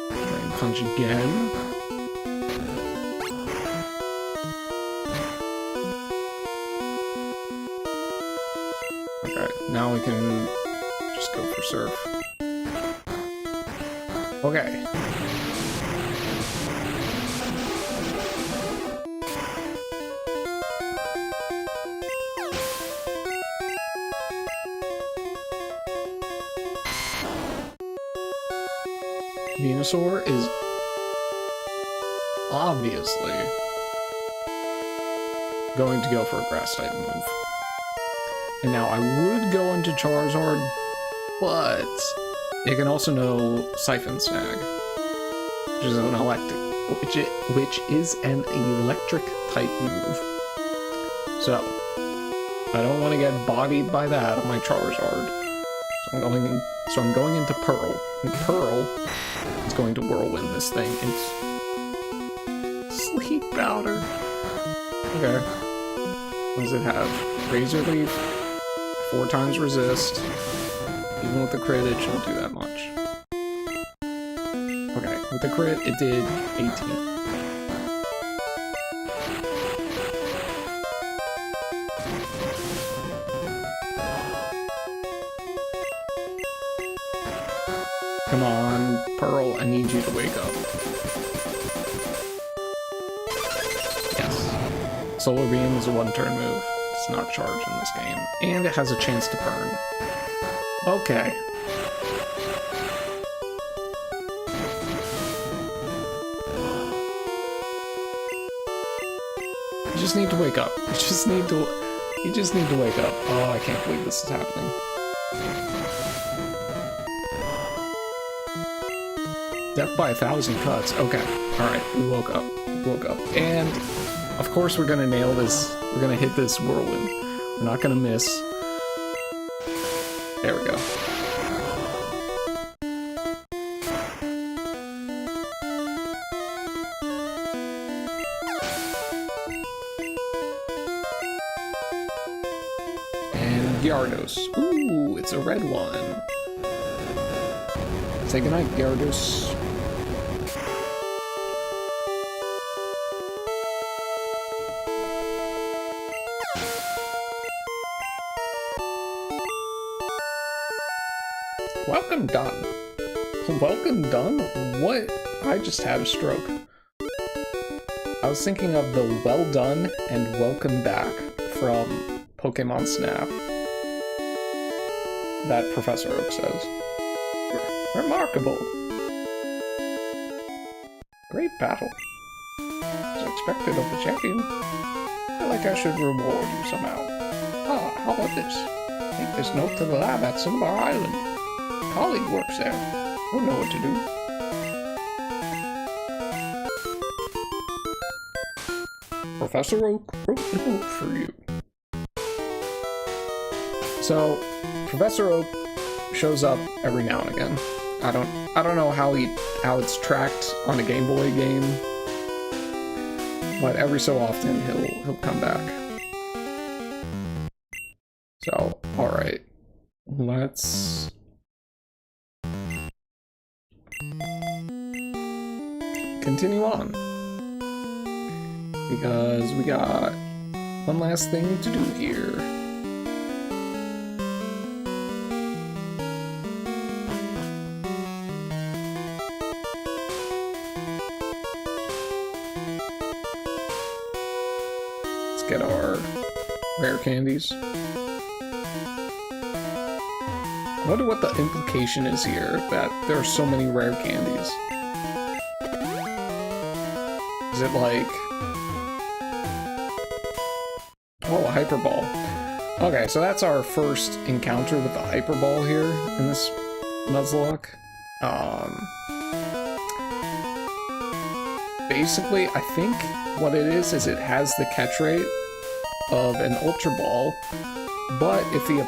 Drain Punch again. Okay, now we can just go for Surf. Okay. Venusaur is obviously going to go for a grass type move. And now I would go into Charizard, but it can also know Siphon Snag, which is an electric type move. So I don't want to get bodied by that on my Charizard. So I'm going into Pearl. And Pearl is going to Whirlwind this thing. It's Sleep Powder. Okay. What does it have? Razor Leaf, 4 times resist. Even with the crit, it shouldn't do that much. Okay, with the crit, it did 18. Come on, Pearl, I need you to wake up. Yes. Solar Beam is a 1-turn move. It's not charged in this game. And it has a chance to burn. Okay. You just need to wake up. You just need to wake up. Oh, I can't believe this is happening. Death by 1,000 cuts. Okay. Alright, we woke up. And of course we're gonna nail this. We're gonna hit this Whirlwind. We're not gonna miss. There we go. And Gyarados. Ooh, it's a red one. Say goodnight, Gyarados. Welcome done. Welcome done? What? I just had a stroke. I was thinking of the well done and welcome back from Pokemon Snap that Professor Oak says. Remarkable. Great battle. As expected of the champion. I feel like I should reward you somehow. How about this? Take this note to the lab at Cinnabar Island. A colleague works there. He'll know what to do. Professor Oak wrote the note for you. So, Professor Oak shows up every now and again. I don't know how it's tracked on a Game Boy game, but every so often he'll come back. So, all right, let's continue on because we got one last thing to do here. Get our rare candies. I wonder what the implication is here, that there are so many rare candies. Is it like... Oh, a hyperball. Okay, so that's our first encounter with the hyperball here in this Nuzlocke. Basically, I think what it is it has the catch rate of an Ultra Ball, but if the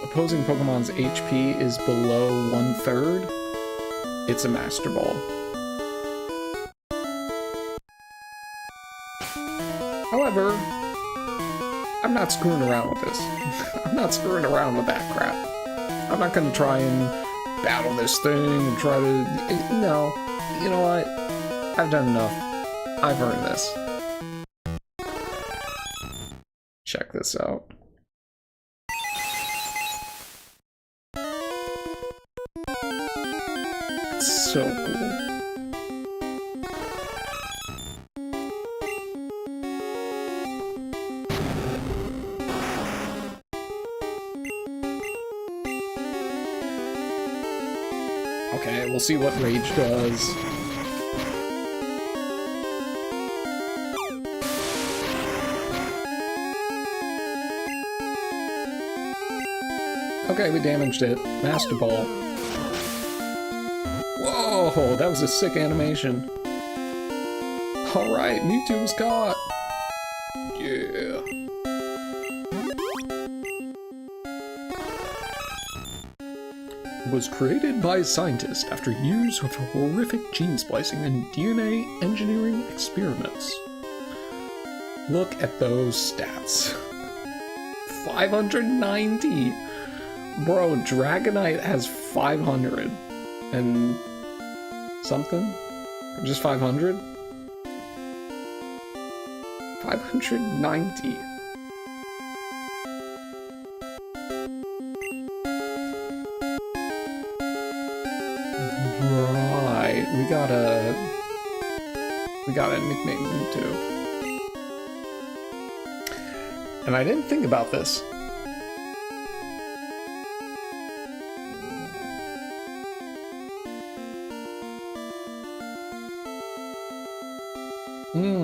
opposing Pokemon's HP is below 1/3, it's a Master Ball. However, I'm not screwing around with this. I'm not screwing around with that crap. I'm not going to try and battle this thing and try to... No, you know what? I've done enough. I've earned this. Check this out. It's so cool. Okay, we'll see what Rage does. Okay, we damaged it. Master Ball. Whoa, that was a sick animation. Alright, Mewtwo's caught. Yeah. Was created by scientists after years of horrific gene splicing and DNA engineering experiments. Look at those stats. 590! Bro, Dragonite has 500 and something? Or just 500? 590. Right, we got a nickname Mewtwo. And I didn't think about this.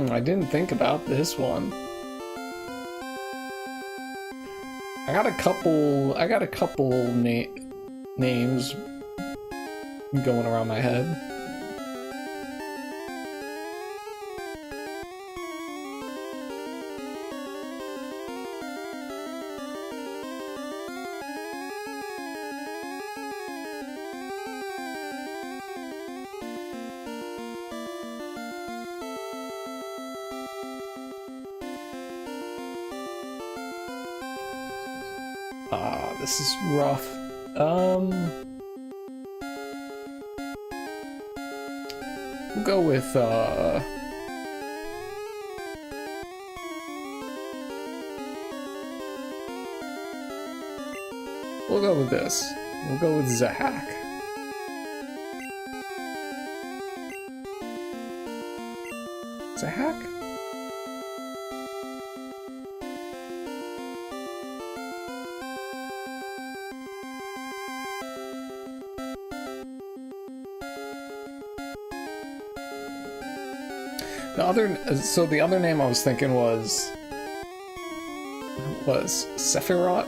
I didn't think about this one. I got a couple names going around my head. This is rough. We'll go with, we'll go with this. We'll go with Zahak. Zahak? The other name I was thinking was was Sephiroth.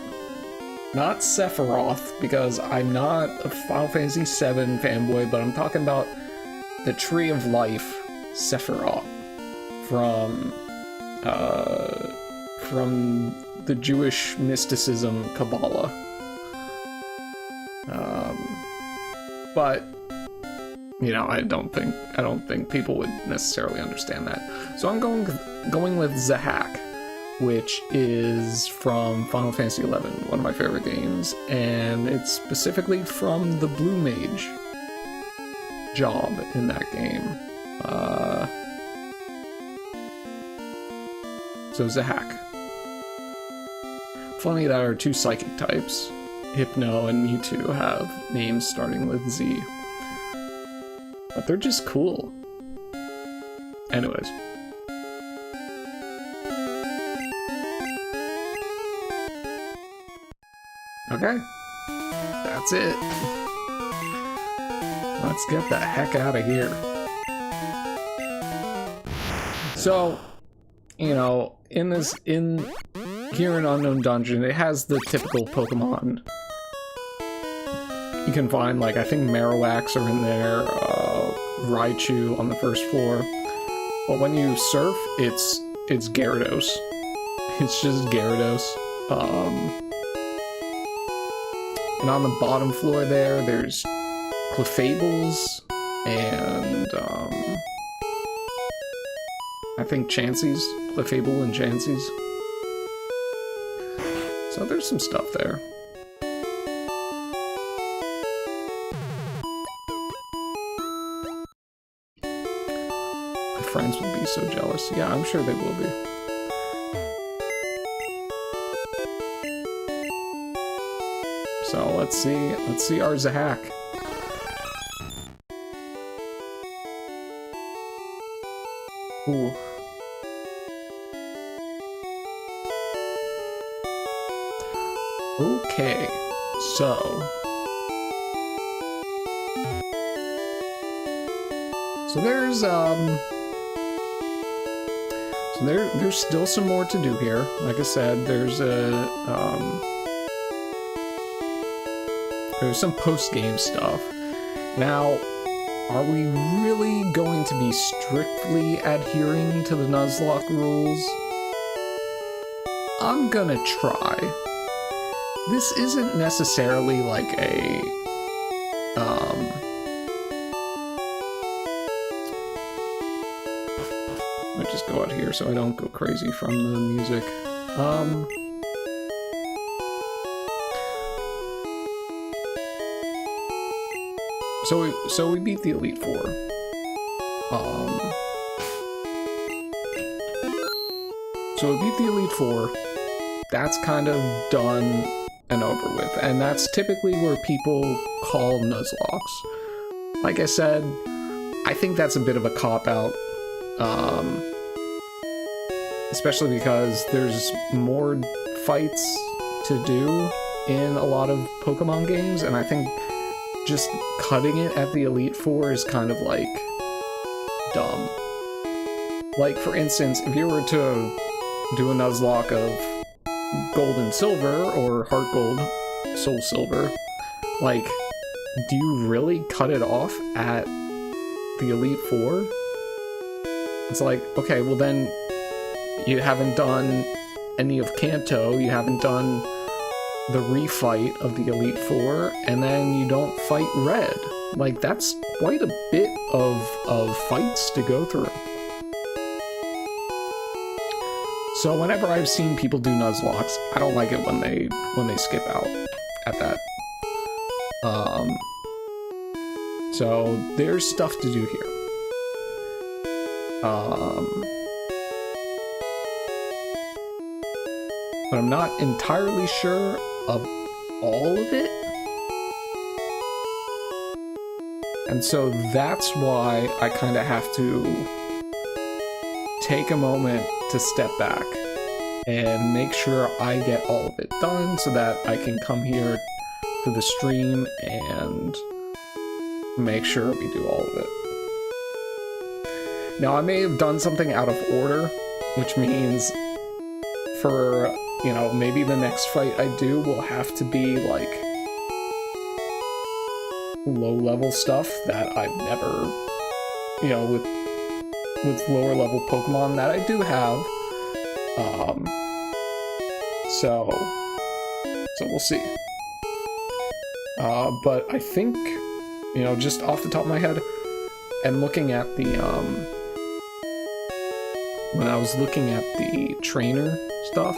Not Sephiroth, because I'm not a Final Fantasy VII fanboy, but I'm talking about the Tree of Life, Sephiroth, from the Jewish mysticism Kabbalah. But you know, I don't think people would necessarily understand that. So I'm going with Zahak, which is from Final Fantasy XI, one of my favorite games, and it's specifically from the Blue Mage job in that game. So Zahak. Funny that our two psychic types, Hypno and Mewtwo, have names starting with Z. But they're just cool. Anyways. Okay. That's it. Let's get the heck out of here. So, you know, here in Unknown Dungeon, it has the typical Pokemon. You can find, like, I think Marowaks are in there, Raichu on the first floor. But when you surf, it's Gyarados. It's just Gyarados. And on the bottom floor there's Clefables and I think Chanseys, Clefable and Chanseys. So there's some stuff there. My friends would be so jealous. Yeah, I'm sure they will be. So let's see our Zahak. Ooh. Okay, so there's still some more to do here. Like I said, there's some post-game stuff. Now, are we really going to be strictly adhering to the Nuzlocke rules? I'm gonna try. This isn't necessarily like a, I'll just go out here so I don't go crazy from the music. So we beat the Elite Four. So we beat the Elite Four. That's kind of done and over with, and that's typically where people call Nuzlocks. Like I said, I think that's a bit of a cop-out, especially because there's more fights to do in a lot of Pokemon games, and I think just cutting it at the Elite Four is kind of, like, dumb. Like, for instance, if you were to do a Nuzlocke of Gold and Silver, or Heart Gold, Soul Silver, like, do you really cut it off at the Elite Four? It's like, okay, well then, you haven't done any of Kanto, you haven't done the refight of the Elite Four, and then you don't fight Red. Like, that's quite a bit of fights to go through. So whenever I've seen people do Nuzlocks, I don't like it when they skip out at that. So there's stuff to do here. But I'm not entirely sure of all of it. And so that's why I kind of have to take a moment to step back and make sure I get all of it done so that I can come here to the stream and make sure we do all of it. Now, I may have done something out of order, which means for, you know, maybe the next fight I do will have to be like low level stuff that I've never, you know, with lower level Pokemon that I do have. So we'll see. But I think, you know, just off the top of my head, and looking at the, when I was looking at the trainer stuff,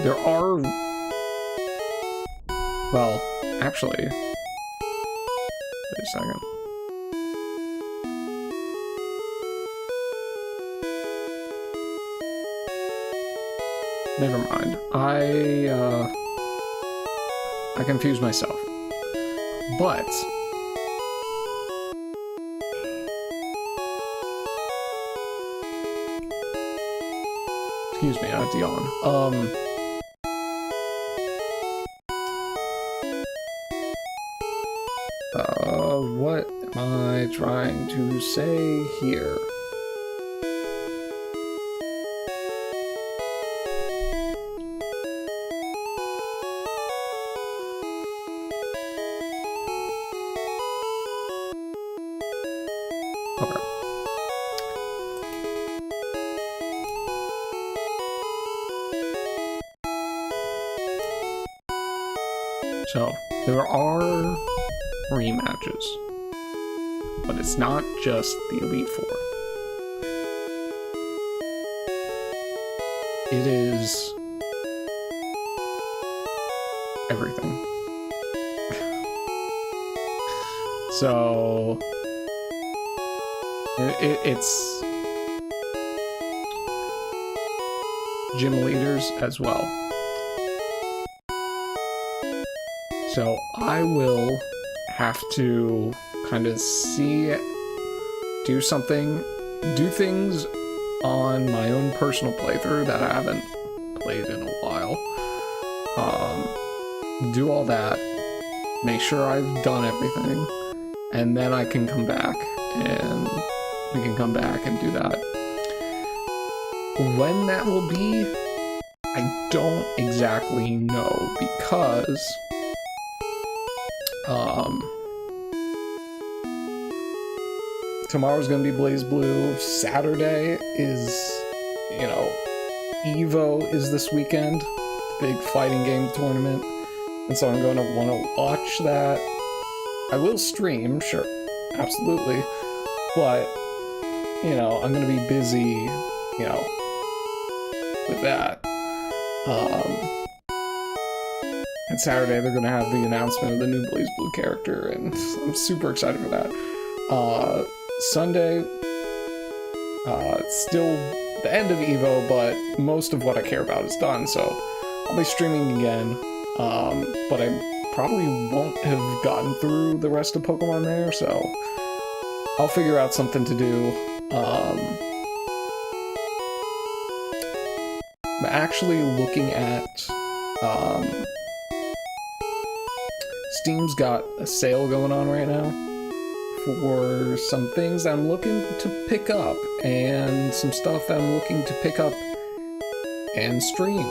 there are, well, actually, wait a second. Never mind. I confused myself. But excuse me, I have to yawn. What am I trying to say here? Okay. So, there are rematches, but it's not just the Elite Four. It is everything. So it's gym leaders as well. So I will have to kind of do things on my own personal playthrough that I haven't played in a while. Do all that, make sure I've done everything, and then I can come back and we can come back and do that. When that will be, I don't exactly know, because tomorrow's gonna be Blaze Blue. Saturday is, you know, Evo is this weekend, big fighting game tournament, and so I'm going to want to watch that. I will stream, sure, absolutely, but, you know, I'm gonna be busy, you know, with that. And Saturday they're gonna have the announcement of the new Blaze Blue character, and I'm super excited for that. Sunday, it's still the end of Evo, but most of what I care about is done, so I'll be streaming again, but I probably won't have gotten through the rest of Pokemon there, so I'll figure out something to do. I'm actually looking at, Steam's got a sale going on right now for some things I'm looking to pick up, and some stuff I'm looking to pick up and stream.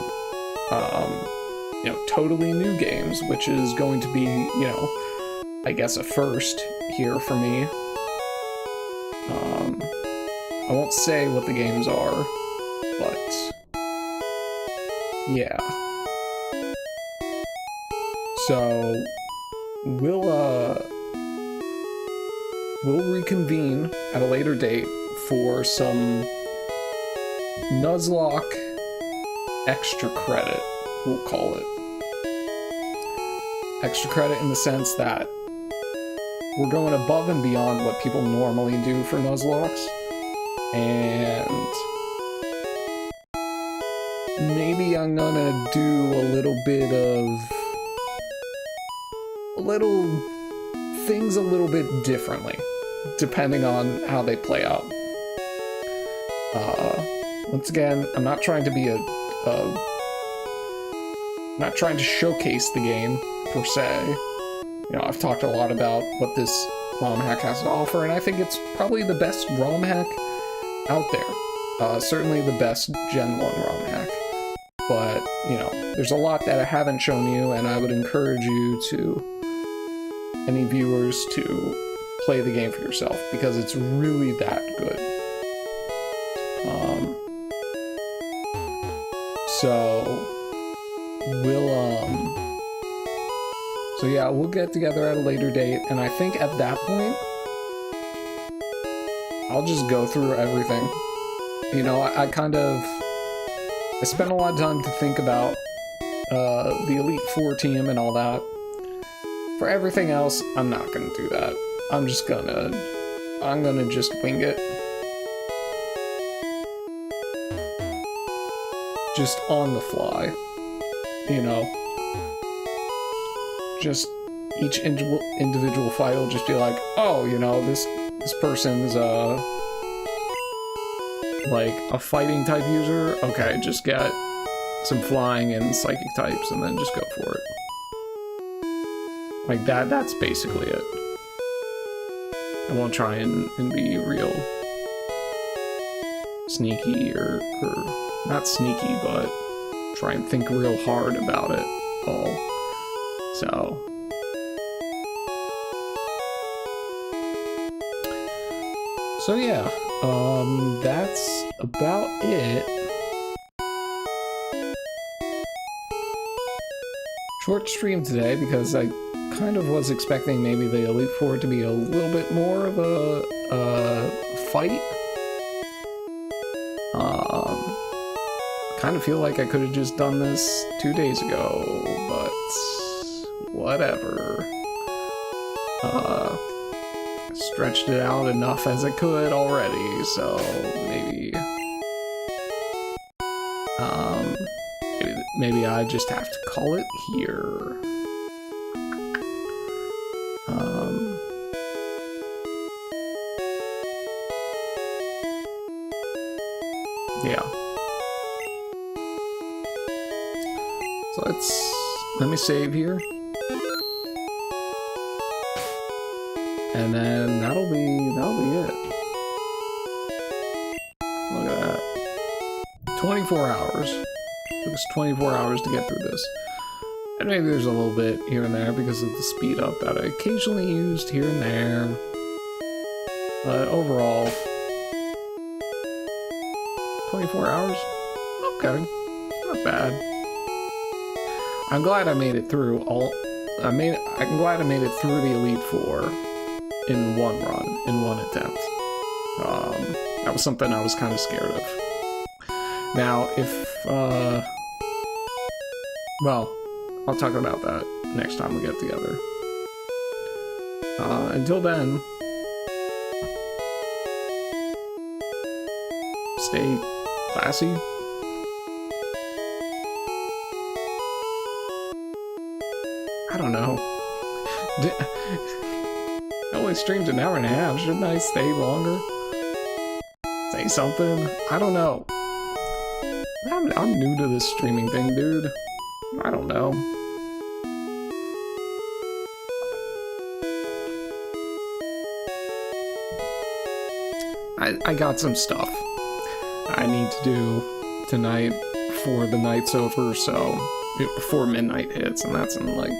You know, totally new games, which is going to be, you know, I guess a first here for me. I won't say what the games are, but yeah. So we'll reconvene at a later date for some Nuzlocke extra credit, we'll call it. Extra credit in the sense that we're going above and beyond what people normally do for Nuzlockes, and maybe I'm gonna do a little bit of things a little bit differently, depending on how they play out. Once again, I'm not trying to be not trying to showcase the game per se. You know, I've talked a lot about what this ROM hack has to offer, and I think it's probably the best ROM hack out there. Certainly the best Gen 1 ROM hack. But, you know, there's a lot that I haven't shown you, and I would encourage you to, any viewers, to play the game for yourself, because it's really that good. So yeah, we'll get together at a later date, and I think at that point, I'll just go through everything. You know, I spent a lot of time to think about the Elite Four team and all that. For everything else, I'm not gonna do that. I'm gonna just wing it. Just on the fly, you know. Just each individual fight will just be like, oh, you know, this person's like a fighting type user. Okay, just get some flying and psychic types and then just go for it. Like that's basically it. I won't try and be real sneaky or not sneaky, but try and think real hard about it all. So yeah, that's about it. Short stream today because I kind of was expecting maybe the Elite Four to be a little bit more of a fight. Kind of feel like I could have just done this 2 days ago, but whatever. Stretched it out enough as I could already, so maybe I just have to call it here. Yeah. So let me save here. And then that'll be it. Look at that. 24 hours. Took us 24 hours to get through this. And maybe there's a little bit here and there because of the speed up that I occasionally used here and there. But overall, 24 hours? Okay. Not bad. I'm glad I made it through I'm glad I made it through the Elite Four in one run, in one attempt. That was something I was kind of scared of. Now, well, I'll talk about that next time we get together. Until then, stay classy. I don't know. I only streamed an hour and a half. Shouldn't I stay longer? Say something? I don't know. I'm new to this streaming thing, dude. I don't know. I got some stuff I need to do tonight before the night's over, so before midnight hits, and that's in like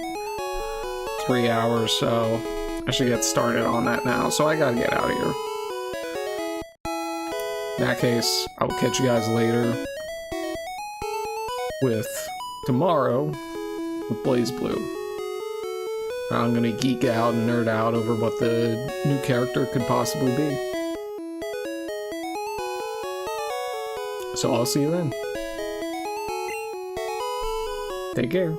3 hours, so I should get started on that now, so I gotta get out of here. In that case, I will catch you guys later with tomorrow with Blaze Blue. I'm gonna geek out and nerd out over what the new character could possibly be. So I'll see you then. Take care.